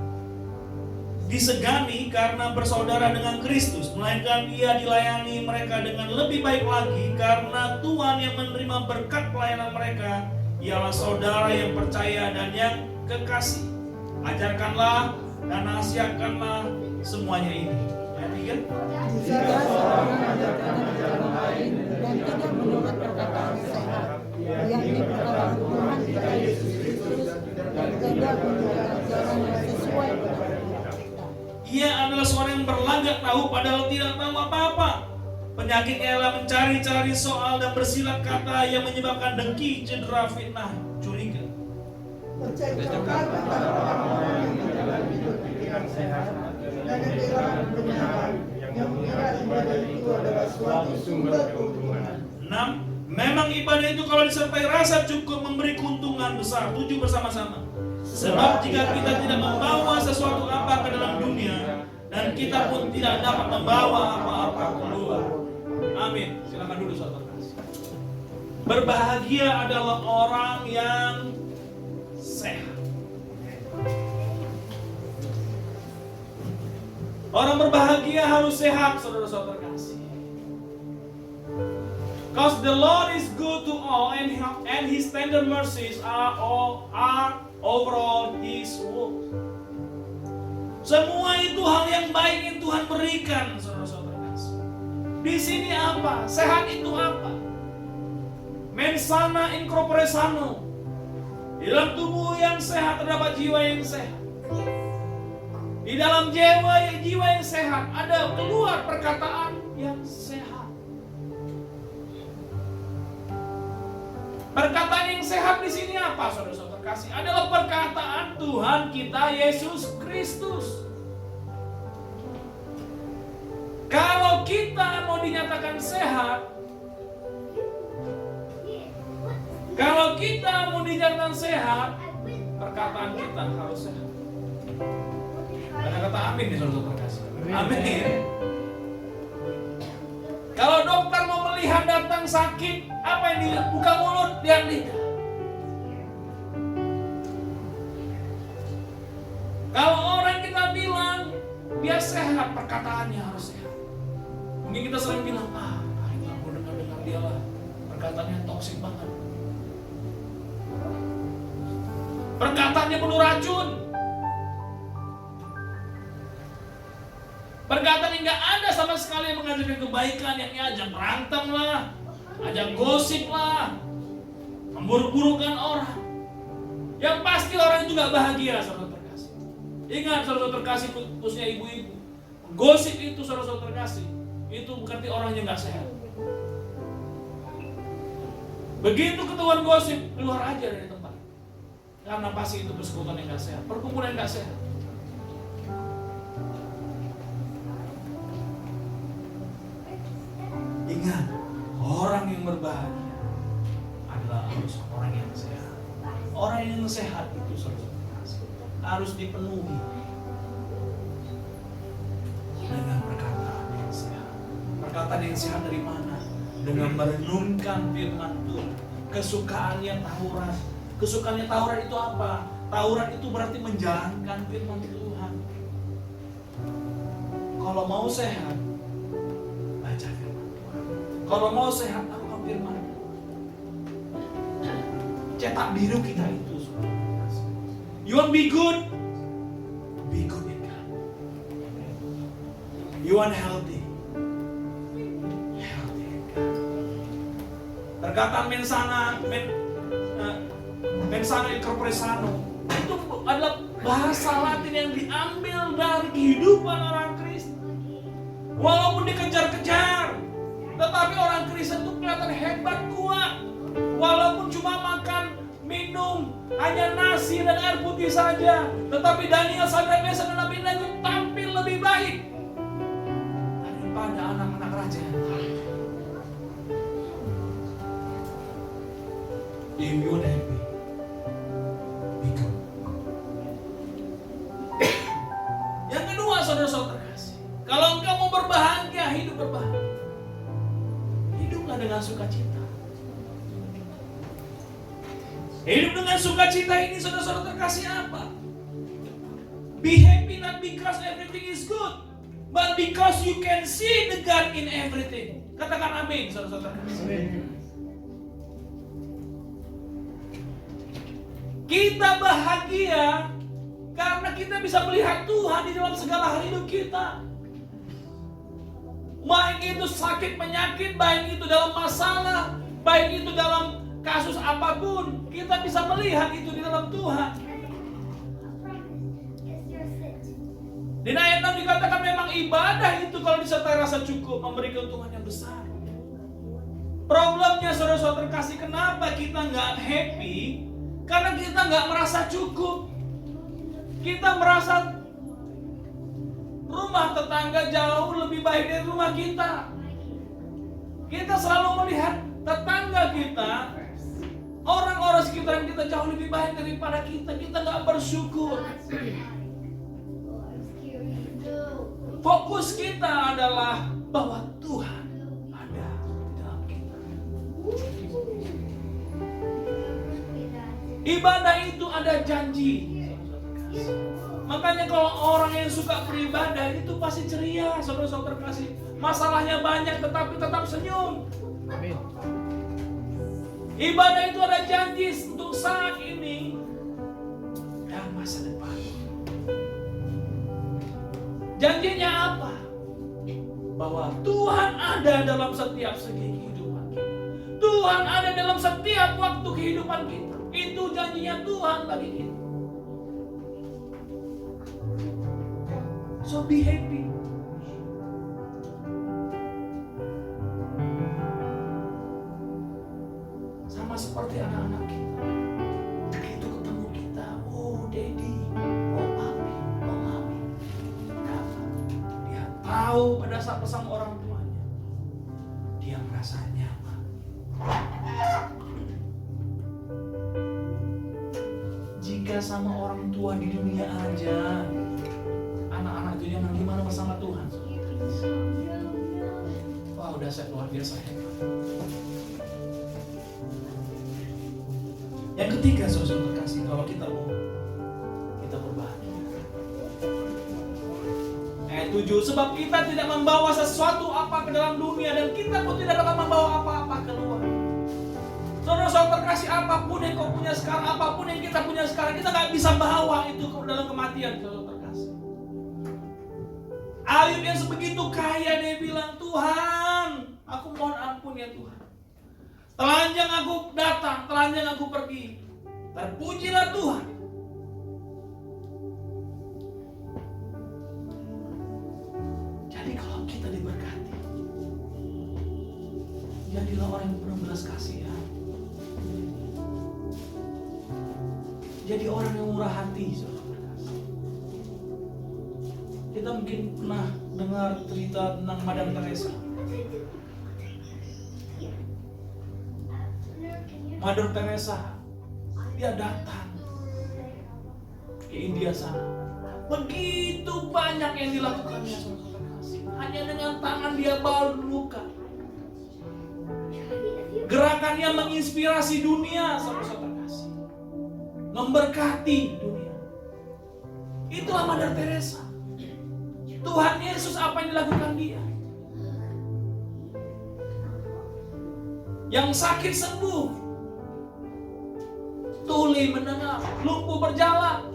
disegani karena bersaudara dengan Kristus, melainkan ia dilayani mereka dengan lebih baik lagi, karena Tuhan yang menerima berkat pelayanan mereka ialah saudara yang percaya dan yang kekasih. Ajarkanlah dan nasihatkanlah semuanya ini. Ayat 3. Jika seorang mengajarkan ajaran lain dan tidak menurut perkataan sehat, yakni perkataan Tuhan kita Yesus Kristus, dan tidak menurut ajaran yang sesuai dengan kita. Ia adalah seorang yang berlagak tahu padahal tidak tahu apa-apa. Penyakitnya ialah mencari-cari soal dan bersilat kata yang menyebabkan dengki, cedera, fitnah, curiga. Mencekcokan antara orang-orang yang menjalani hidup pikiran sehat dan yang dilarang kebenaran yang mengira ibadah itu adalah suatu sumber keuntungan. 6. Memang ibadah itu kalau disertai rasa cukup memberi keuntungan besar. 7 bersama-sama. Sebab jika kita tidak membawa sesuatu apa ke dalam dunia, dan kita pun tidak dapat membawa apa-apa keluar. Amin. Silakan dulu saudara kasih. Berbahagia adalah orang yang sehat. Orang berbahagia harus sehat, saudara-saudara kasih. Because the Lord is good to all, and His tender mercies are over all His works. Semua itu hal yang baik yang Tuhan berikan, saudara-saudara kasih. Di sini apa? Sehat itu apa? Mens sana in corpore sano. Di dalam tubuh yang sehat terdapat jiwa yang sehat. Di dalam jiwa yang sehat ada keluar perkataan yang sehat. Perkataan yang sehat di sini apa, saudara-saudara kasih? Adalah perkataan Tuhan kita Yesus Kristus. Kalau kita mau dinyatakan sehat, perkataan kita harus sehat. Ada kata amin nih, saudara-saudara kasih. Amin. Kalau dokter mau melihat datang sakit, apa yang dilihat? Buka mulut, lihat lidah. Kalau orang kita bilang dia sehat, perkataannya harus sehat. Mungkin kita sering bilang, hari nggak mau dengar dia lah, perkataannya toksik banget. Perkataannya penuh racun. Perkataan yang nggak ada sama sekali yang mengajarkan kebaikan, yang ajak berantem lah, ajak gosip lah, memburuk-burukkan orang. Yang pasti orang itu nggak bahagia, saudara terkasih. Ingat, saudara terkasih, khususnya ibu-ibu, gosip itu, saudara terkasih, itu berarti orangnya nggak sehat. Begitu ketahuan gosip, keluar aja dari tempat. Karena pasti itu persekutuan yang nggak sehat, perkumpulan yang nggak sehat. Ingat, orang yang berbahagia adalah harus orang yang sehat. Orang yang sehat itu harus dipenuhi dengan perkataan yang sehat. Perkataan yang sehat dari mana? Dengan merenungkan firman Tuhan. Kesukaannya Taurat. Kesukaannya Taurat itu apa? Taurat itu berarti menjalankan firman Tuhan. Kalau mau sehat, baca firman Tuhan. Kalau mau sehat, lakukan firman. Cetak biru kita itu. You want be good? Be good in God. You want healthy? Healthy in God. Perkataan mensana in corpore sano itu adalah bahasa Latin yang diambil dari kehidupan orang Kristen. Walaupun dikejar-kejar, tetapi orang Kristen itu kelihatan hebat, kuat. Walaupun cuma makan, minum, hanya nasi dan air putih saja, tetapi Daniel, Sadrak, Mesak dan Abednego tampil lebih baik daripada anak-anak raja yang lain. If you happy, be good. Yang kedua, saudara-saudara kasih, kalau engkau mau berbahagia, hidup berbahagia. Hiduplah dengan sukacita. Hidup dengan sukacita ini, saudara-saudara terkasih apa? Be happy not because everything is good, but because you can see the God in everything. Katakan amin, saudara-saudara terkasih. Kita bahagia karena kita bisa melihat Tuhan di dalam segala hal hidup kita. Baik itu sakit penyakit, baik itu dalam masalah, baik itu dalam kasus apapun, kita bisa melihat itu di dalam Tuhan. Di ayat 6 dikatakan memang ibadah itu kalau disertai rasa cukup memberi keuntungan yang besar. Problemnya saudara-saudara terkasih, kenapa kita nggak happy? Karena kita nggak merasa cukup. Kita merasa rumah tetangga jauh lebih baik dari rumah kita. Kita selalu melihat tetangga kita, orang-orang sekitar kita jauh lebih baik daripada kita. Kita nggak bersyukur. Fokus kita adalah bahwa Tuhan ada di dalam kita. Ibadah itu ada janji. Makanya kalau orang yang suka beribadah itu pasti ceria, saudara-saudara terkasih. Masalahnya banyak tetapi tetap senyum. Amin. Ibadah itu ada janji untuk saat ini dan masa depan. Janjinya apa? Bahwa Tuhan ada dalam setiap segi kehidupan kita. Tuhan ada dalam setiap waktu kehidupan kita. Itu janjinya Tuhan bagi kita. So be happy. Sama seperti anak-anak kita. Begitu ketemu kita, oh Daddy, oh Papi, oh Mami. Kenapa? Dia tahu pada saat bersama orang tuanya, dia merasa nyaman. Jika sama orang tua di dunia aja, anak-anak itu yang gimana bersama Tuhan? Wah, udah saya luar biasa hebat. Yang ketiga, saudara terkasih, kalau kita mau kita berbahagia. Ayat 7, sebab kita tidak membawa sesuatu apa ke dalam dunia dan kita pun tidak dapat membawa apa-apa keluar. Saudara-saudara terkasih, apapun yang kau punya sekarang, apapun yang kita punya sekarang, kita nggak bisa bawa itu ke dalam kematian, saudara terkasih. Ayub yang sebegitu kaya, dia bilang, Tuhan, aku mohon ampun ya Tuhan. Telanjang aku datang, telanjang aku pergi. Terpujilah Tuhan. Jadi kalau kita diberkati, jadilah orang yang penuh belas kasihan. Jadi orang yang murah hati, saudara. Kita mungkin pernah dengar cerita tentang Madam Teresa. Mother Teresa, dia datang ke India sana. Begitu banyak yang dilakukannya, saudara. Hanya dengan tangan dia baru luka. Gerakannya menginspirasi dunia, saudara. Memberkati dunia. Itulah Mother Teresa. Tuhan Yesus apa yang dilakukan dia? Yang sakit sembuh, tuli mendengar, lumpuh berjalan,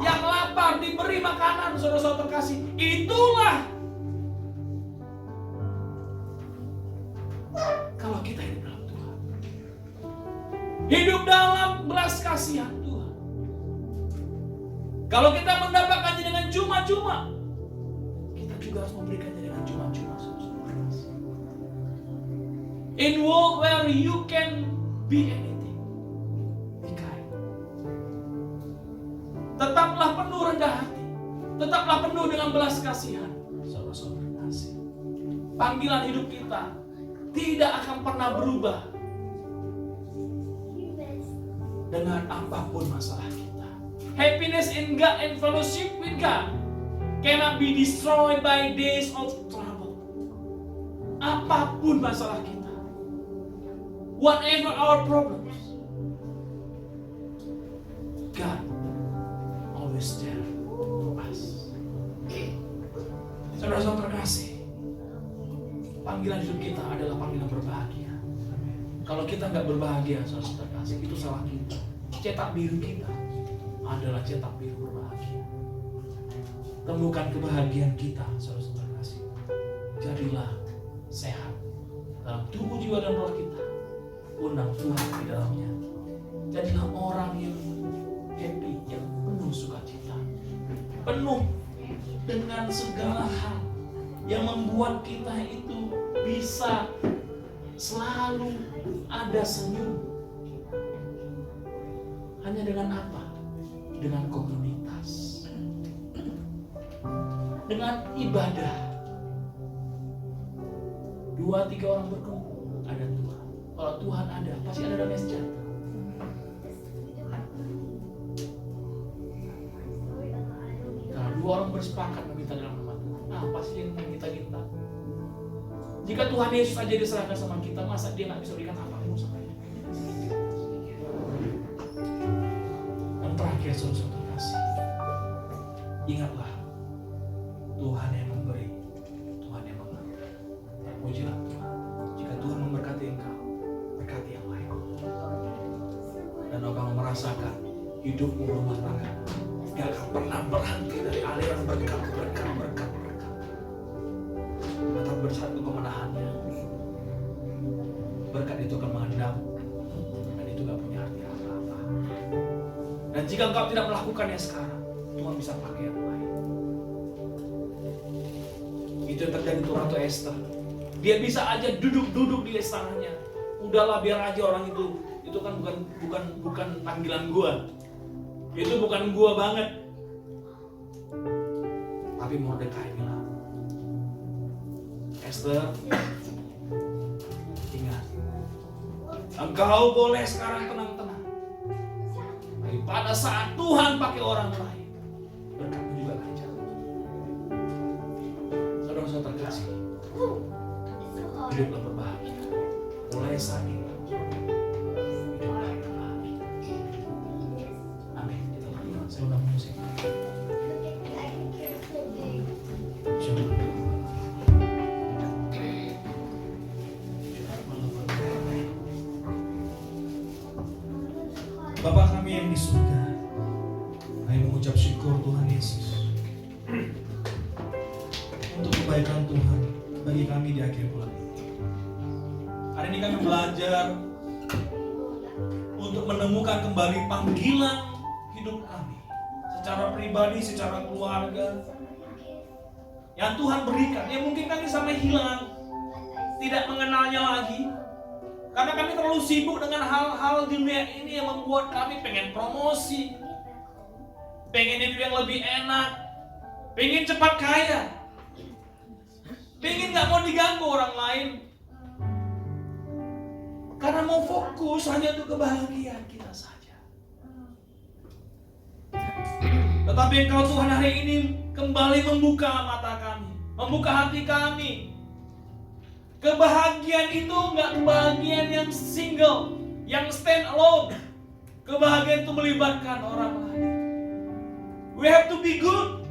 yang lapar diberi makanan, saudara-saudara terkasih. Itulah kalau kita hidup dalam Tuhan, hidup dalam belas kasihan Tuhan. Kalau kita mendapatkannya dengan cuma-cuma, kita juga harus memberikannya dengan cuma-cuma, saudara-saudara terkasih. In world where you can be anything, be kind. Tetaplah penuh rendah hati, tetaplah penuh dengan belas kasihan, saudara-saudara terkasih. Panggilan hidup kita tidak akan pernah berubah dengan apapun masalah kita. Happiness in God and fellowship with God cannot be destroyed by days of trouble. Apapun masalah kita, whatever our problems, God always there for us. Saudara-saudara terkasih, panggilan hidup kita adalah panggilan berbahagia. Kalau kita nggak berbahagia, saudara terkasih, itu salah kita. Cetak biru kita adalah cetak biru berbahagia. Temukan kebahagiaan kita, saudara terkasih. Jadilah sehat dalam tubuh, jiwa, dan roh kita. Undang Tuhan di dalamnya. Jadilah orang yang happy, yang penuh sukacita, penuh dengan segala hal yang membuat kita itu bisa selalu ada senyum. Hanya dengan apa? Dengan komunitas, dengan ibadah. 2-3 orang berkumpul, ada Tuhan. Kalau Tuhan ada, pasti ada damai sejahtera. Kalau 2 orang bersepakat meminta dalam nama Tuhan, pasti yang meminta kita. Jika Tuhan Yesus aja diserahkan sama kita, masa dia nggak bisa berikan apapun sama kita? Dan terakhir, saudara kasih, ingatlah, Tuhan yang memberi, Tuhan yang memberi. Pujilah Tuhan. Jika Tuhan memberkati engkau, berkati yang lain. Dan engkau merasakan hidupmu rumah tangga gak akan pernah berhenti dari aliran berkat. Tetap bersatu kemenahannya. Berkat itu akan mengendap, dan itu gak punya arti apa-apa. Dan jika engkau tidak melakukannya sekarang, Tuhan bisa pakai yang lain. Itu yang terjadi untuk Ratu Esther. Dia bisa aja duduk di istananya. Udahlah, biar aja orang itu kan bukan panggilan gua. Itu bukan gua banget. Tapi Mordekai bilang, Esther, ingat, engkau boleh sekarang tenang-tenang. Tapi pada saat Tuhan pakai orang lain, berkatmu juga akan jatuh. Saudara-saudara terkasih, hiduplah berbahagia. Mulai saat ini, hiduplah berbahagia. Amin. Kita berdoa. Saya undang musik. Bapa kami yang di surga, kami mengucap syukur Tuhan Yesus untuk kebaikan Tuhan bagi kami di akhir bulan ini. Hari ini kami belajar untuk menemukan kembali panggilan hidup kami secara pribadi, secara keluarga yang Tuhan berikan. Ya mungkin kami sampai hilang, tidak mengenalnya lagi, karena kami terlalu sibuk dengan hal-hal di dunia ini yang membuat kami pengen promosi, pengen hidup yang lebih enak, pengen cepat kaya, pengen gak mau diganggu orang lain, karena mau fokus hanya untuk kebahagiaan kita saja. Tetapi Engkau Tuhan hari ini kembali membuka mata kami, membuka hati kami. Kebahagiaan itu nggak kebahagiaan yang single, yang stand alone. Kebahagiaan itu melibatkan orang lain. We have to be good.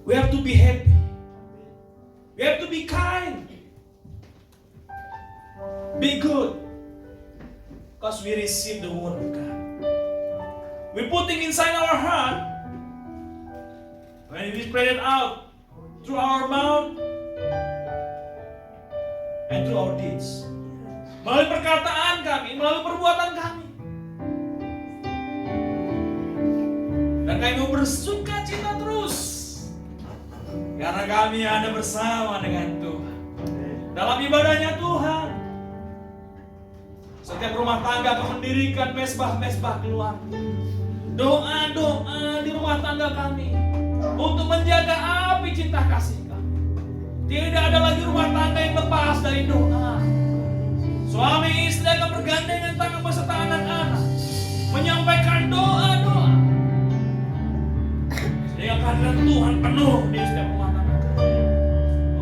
We have to be happy. We have to be kind. Be good. Because we receive the word of God. We putting inside our heart. When we spread it out through our mouth and through our deeds. Melalui perkataan kami, melalui perbuatan kami. Dan kami mau bersuka cita terus, karena kami ada bersama dengan Tuhan dalam ibadahnya Tuhan. Setiap rumah tangga akan mendirikan mesbah-mesbah keluarga. Doa-doa di rumah tangga kami untuk menjaga api cinta kasih kami. Tidak ada lagi rumah tangga yang lepas dari doa. Suami istri akan bergandengan tangan beserta anak-anak, menyampaikan doa-doa, sehingga kehadiran Tuhan penuh di setiap rumah tangga.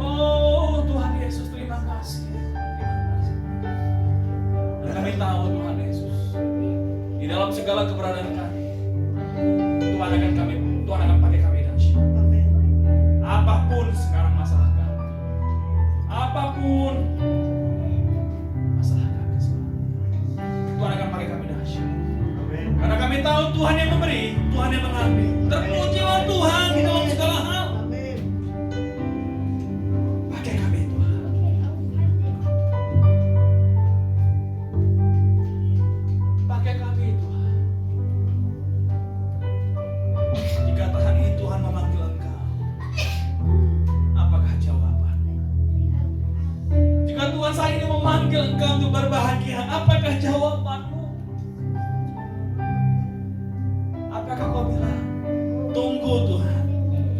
Oh Tuhan Yesus, terima kasih. Dan kami tahu Tuhan Yesus, di dalam segala keberadaan kami, Tuhan akan pakai kami dan syukur. Apapun sekarang masalah kami, apapun masalah kami sekarang, Tuhan akan pakai kami dan syukur. Karena kami tahu Tuhan yang memberi, Tuhan yang mengambil. Terpujilah Tuhan di dalam segala hal. Pakai kami Tuhan. Pakai kami Tuhan. memanggil engkau untuk berbahagia, apakah jawabanmu? Apakah kau bilang, tunggu Tuhan,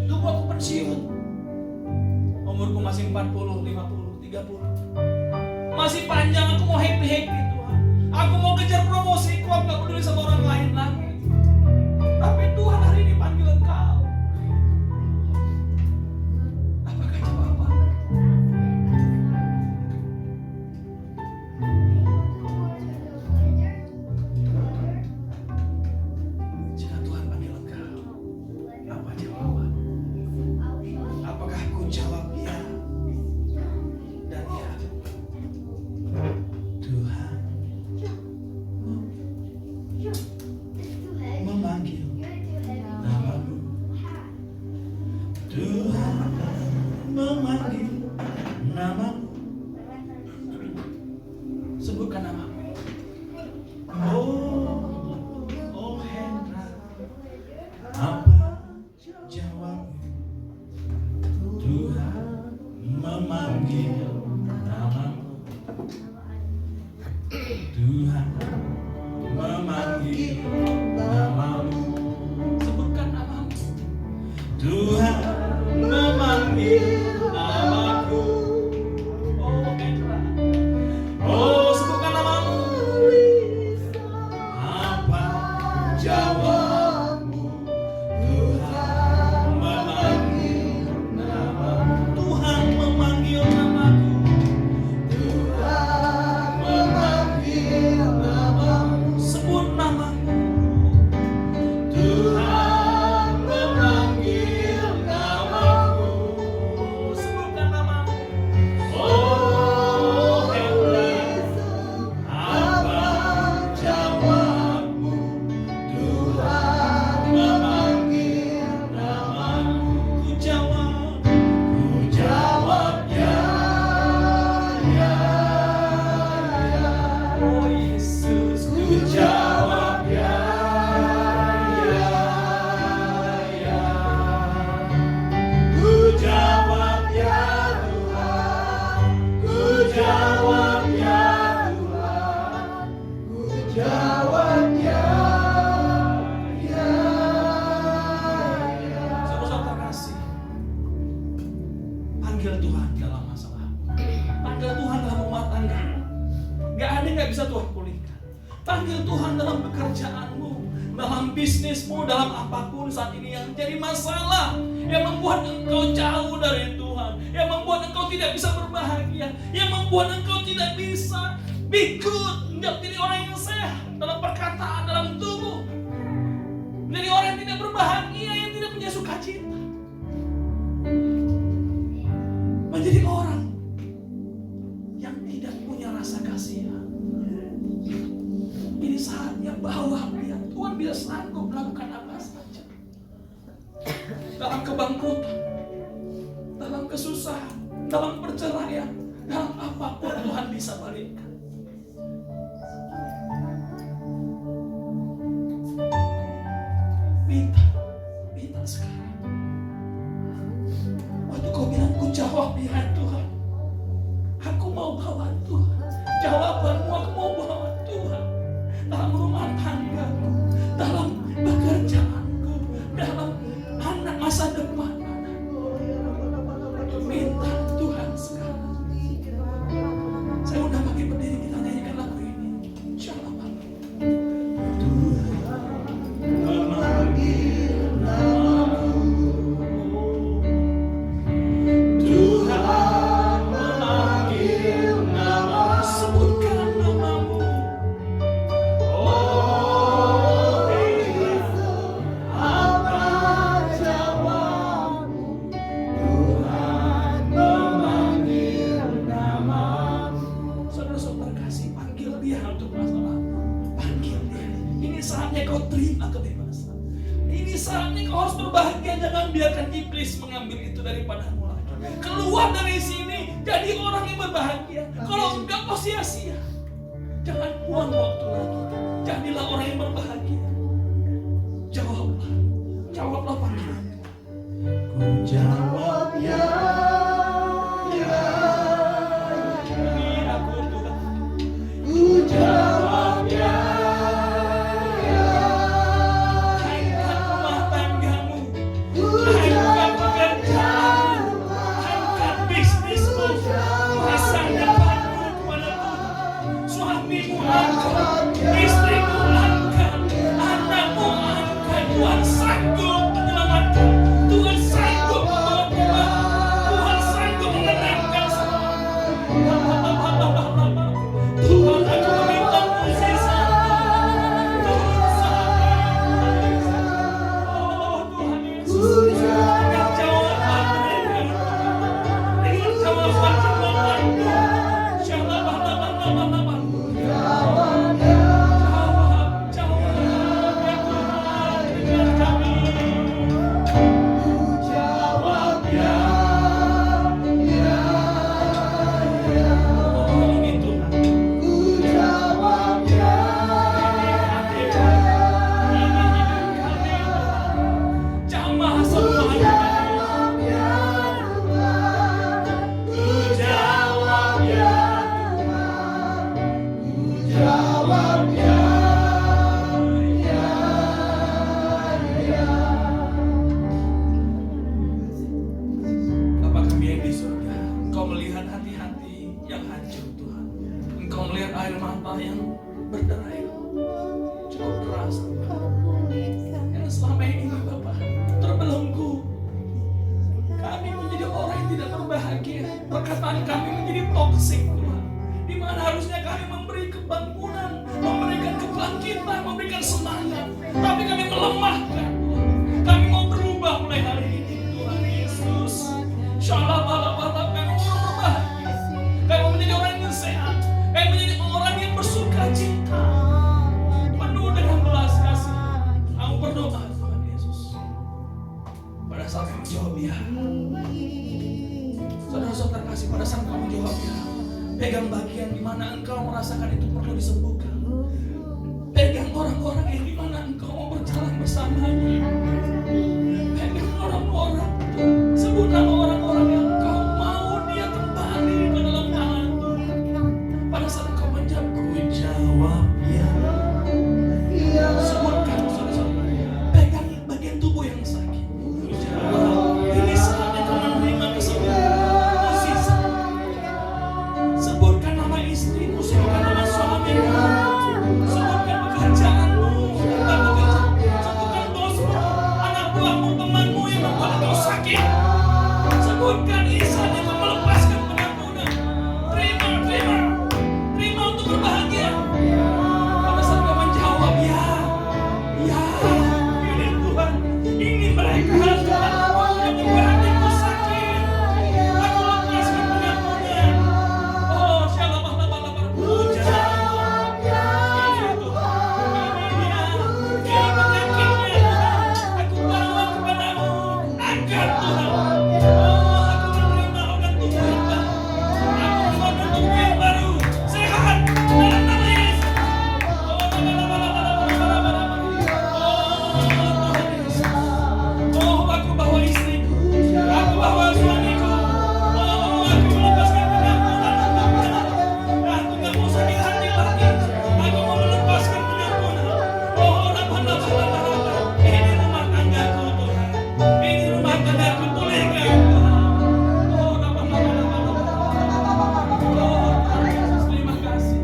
tunggu aku pensiun, umurku masih 40, 50, 30, masih panjang, aku mau happy-happy Tuhan, aku mau kejar promosi, aku gak peduli sama orang lain lagi. Tapi Tuhan hari ini panggil engkau, apakah jawaban? Jika Tuhan panggil engkau, apa jawaban? Apakah ku jawab ya dan ya? Tuhan memanggil namamu. Tuhan memanggil namamu. Sebutkan namamu. Oh Hendra, apa jawabmu? Tuhan memanggil namamu. Tuhan memanggil namamu. Sebutkan namamu. Tuhan memanggil namaku. Oh Hendra, oh sebutkan namamu. Apa jawabmu? Tuhan memanggil namamu. Tuhan memanggil namaku. Tuhan memanggil namamu. Sebut namamu. Tuhan memanggil namaku. Sebutkan namamu. Oh Hendra, apa jawabmu? Tuhan memanggil namamu. Ku jawab ya, ya, ya. Oh Yesus, ku jawab ya, ya, ya. Ku jawab ya Tuhan, ku jawab ya Tuhan, ku jawab ya, ya, ya. Saudara terkasih, panggil Tuhan dalam masalah, panggil Tuhan dalam rumah tangga. Gak ada yang gak bisa Tuhan pulihkan. Panggil Tuhan dalam pekerjaanmu, dalam bisnismu, dalam apapun saat ini yang jadi masalah, yang membuat engkau jauh dari Tuhan, yang membuat engkau tidak bisa berbahagia, yang membuat engkau tidak bisa be good, menjadi orang yang sehat dalam perkataan, dalam tubuh, menjadi orang yang tidak berbahagia, yang tidak punya sukacita, menjadi orang yang tidak punya rasa kasihan. Ini saatnya bawa dia. Tuhan bisa sanggup melakukan apa saja. Dalam kebangkrutan, dalam kesusahan, dalam perceraian, dalam apapun Tuhan bisa balikkan. Minta sekarang. Waktu kau bilang ku jawab ya Tuhan, aku mau bawa Tuhan. Jawabanmu aku mau bawa Tuhan. Dalam rumah tanggaku, dalam pekerjaanku, dalam anak masa depan. Minta Tuhan sekarang. Saya udah pakai berdiri, kita nyanyikan lagu ini. Shalom. Tuhan memanggil namamu. Tuhan memanggil namamu. Sebutkan namamu. Oh Yesus, apa jawabmu? Tuhan memanggil namamu. Saudara-saudara kasih, panggil dia untuk masalah. Panggil dia. Ini saatnya kau terima kebebasan. Ini saatnya kau harus berbahagia. Jangan biarkan iblis mengambil itu daripadamu lagi. Keluar dari sini, jadi orang yang berbahagia. Kalau enggak, kau sia-sia. Jangan buang waktu lagi. Jadilah orang yang berbahagia. Jawablah panggilan. Ku jawab ya, ya, ya. Aku Tuhan, Engkau melihat hati-hati yang hancur Tuhan. Engkau melihat air mata yang berderai cukup keras Tuhan. Yang selama ini Bapak terbelenggu. Kami menjadi orang yang tidak berbahagia. Perkataan kami menjadi toksik Tuhan. Di mana harusnya kami memberi kebangunan, memberikan kebangkitan, memberikan semangat. Tapi kami melemahkan Tuhan. Kami mau berubah mulai hari ini Tuhan Yesus. Shalom Allah, kami mau berbahagia. Kami mau menjadi orang yang sehat. Kami menjadi orang yang bersuka cita, penuh dengan belas kasih. Aku berdoa Tuhan Yesus. Pada saat kami jawab ya, saudara-saudara kasih, pada saat kamu jawab ya, pegang bagian di mana engkau merasakan itu perlu disembuhkan. Pegang orang-orang yang di mana engkau mau berjalan bersamanya. Pegang orang-orang, sebut nama orang-orang yang engkau mau dia kembali ke dalam tangan Tuhan. Pada saat engkau menjawab, ku jawab ya. Sebutkan saudara-saudara, pegang bagian tubuh yang sakit. Ku jawab, ini saatnya kau menerima kesembuhan. Musisi, sebutkan nama istrimu, sebutkan nama suamimu, sebutkan pekerjaanmu, sebutkan bosmu, anak buahmu, temanmu yang membuat engkau sakit. Sebutkan Ihsan yang melepaskan pengampunan. Terima untuk berbahagia. Pada saat kau menjawab ya, ini Tuhan, ini mereka Tuhan yang membuat hatiku sakit. Aku lepaskan pengampunan. Oh, shalom Allah, puja. Ini Tuhan, ini dia, ini penyakitnya Tuhan. Aku bawa kepadamu, angkat Tuhan. Oh, aku menerima organ tubuh yang baru. Aku menerima organ tubuh yang baru. Sehat dalam nama Yesus. Oh, Tuhan Yesus. Oh, aku bawa istriku. Aku bawa suamiku. Oh, aku melepaskan pengampunan untuknya. Aku gak mau sakit hati lagi. Aku mau melepaskan pengampunan. Oh, ini rumah tanggaku Tuhan. Ini rumah tanggaku pulihkan Tuhan. Oh, terima kasih.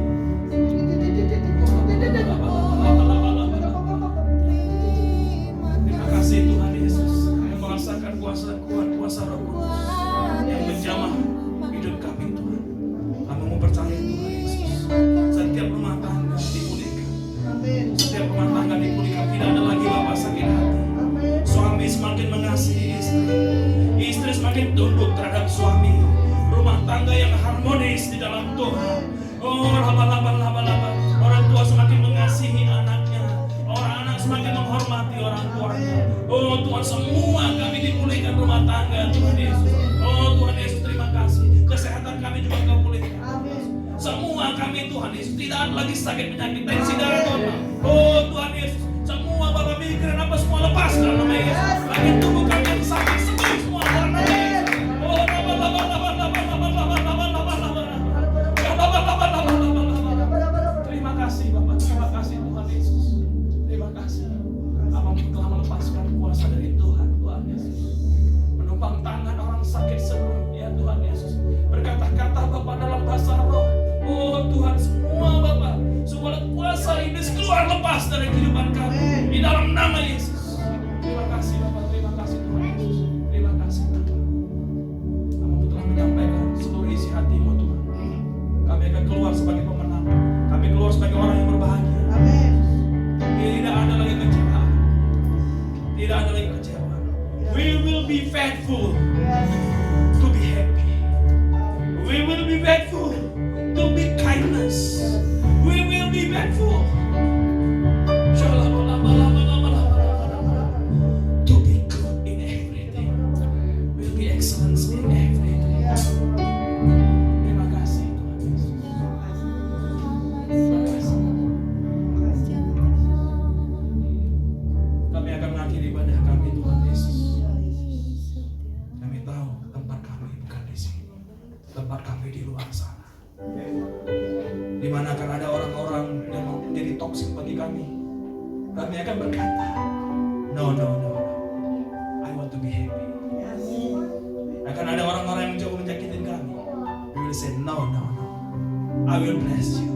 Terima kasih Tuhan Yesus yang merasakan kuasa Roh Kudus yang menjamah hidup kami Tuhan. Kami mau percaya Tuhan Yesus. Setiap rumah tangga dipulihkan. Setiap rumah tangga dipulihkan. Tidak ada lagi bapak sakit hati. Suami semakin mengasihi istri. Istri semakin tunduk terhadap suami. Rumah tangga yang harmonis di dalam Tuhan. Oh, orang tua semakin mengasihi anaknya. Orang anak semakin menghormati orang tuanya. Oh Tuhan, semua kami dipulihkan rumah tangga Tuhan Yesus. Oh Tuhan Yesus, terima kasih. Kesehatan kami juga Kau pulihkan. Semua kami Tuhan Yesus, tidak ada lagi sakit penyakit tensi darah Bapak. Oh Tuhan Yesus, semua Bapak pikiran apa semua lepas dalam nama Yesus. Lagi tubuh kami yang sakit sembuh semua dalam nama Yesus. Oh terima kasih Bapak, terima kasih Tuhan Yesus. Terima kasih. Abang telah melepaskan kuasa dari Tuhan Yesus. Menumpang tangan orang sakit sembuh ya Tuhan Yesus. Berkata-kata Bapak dalam bahasa roh. Oh Tuhan, semua Bapak, semua kuasa iblis keluar lepas dari kehidupan kami di dalam nama Yesus. Terima kasih Bapak, terima kasih Tuhan Yesus. Terima kasih Bapak. Kamu telah menyampaikan seluruh isi hatimu Tuhan. Kami akan keluar sebagai pemenang. Kami keluar sebagai orang yang berbahagia. Tidak ada lagi kecewa. Tidak ada lagi kecewa. We will be faithful to be happy. We will be faithful to be kindness. We will be faithful to be good in everything. We'll be excellence in everything. Terima kasih Tuhan Yesus. Terima kasih. Kami akan mengakhiri ibadah kami Tuhan Yesus. Kami tahu tempat kami bukan di sini. Tempat kami di luar sana. Di mana akan ada orang-orang yang menjadi toksik bagi kami. Kami akan berkata, no. I want to be happy. Akan ada orang-orang yang mencoba menyakitin kami. No. I will bless you.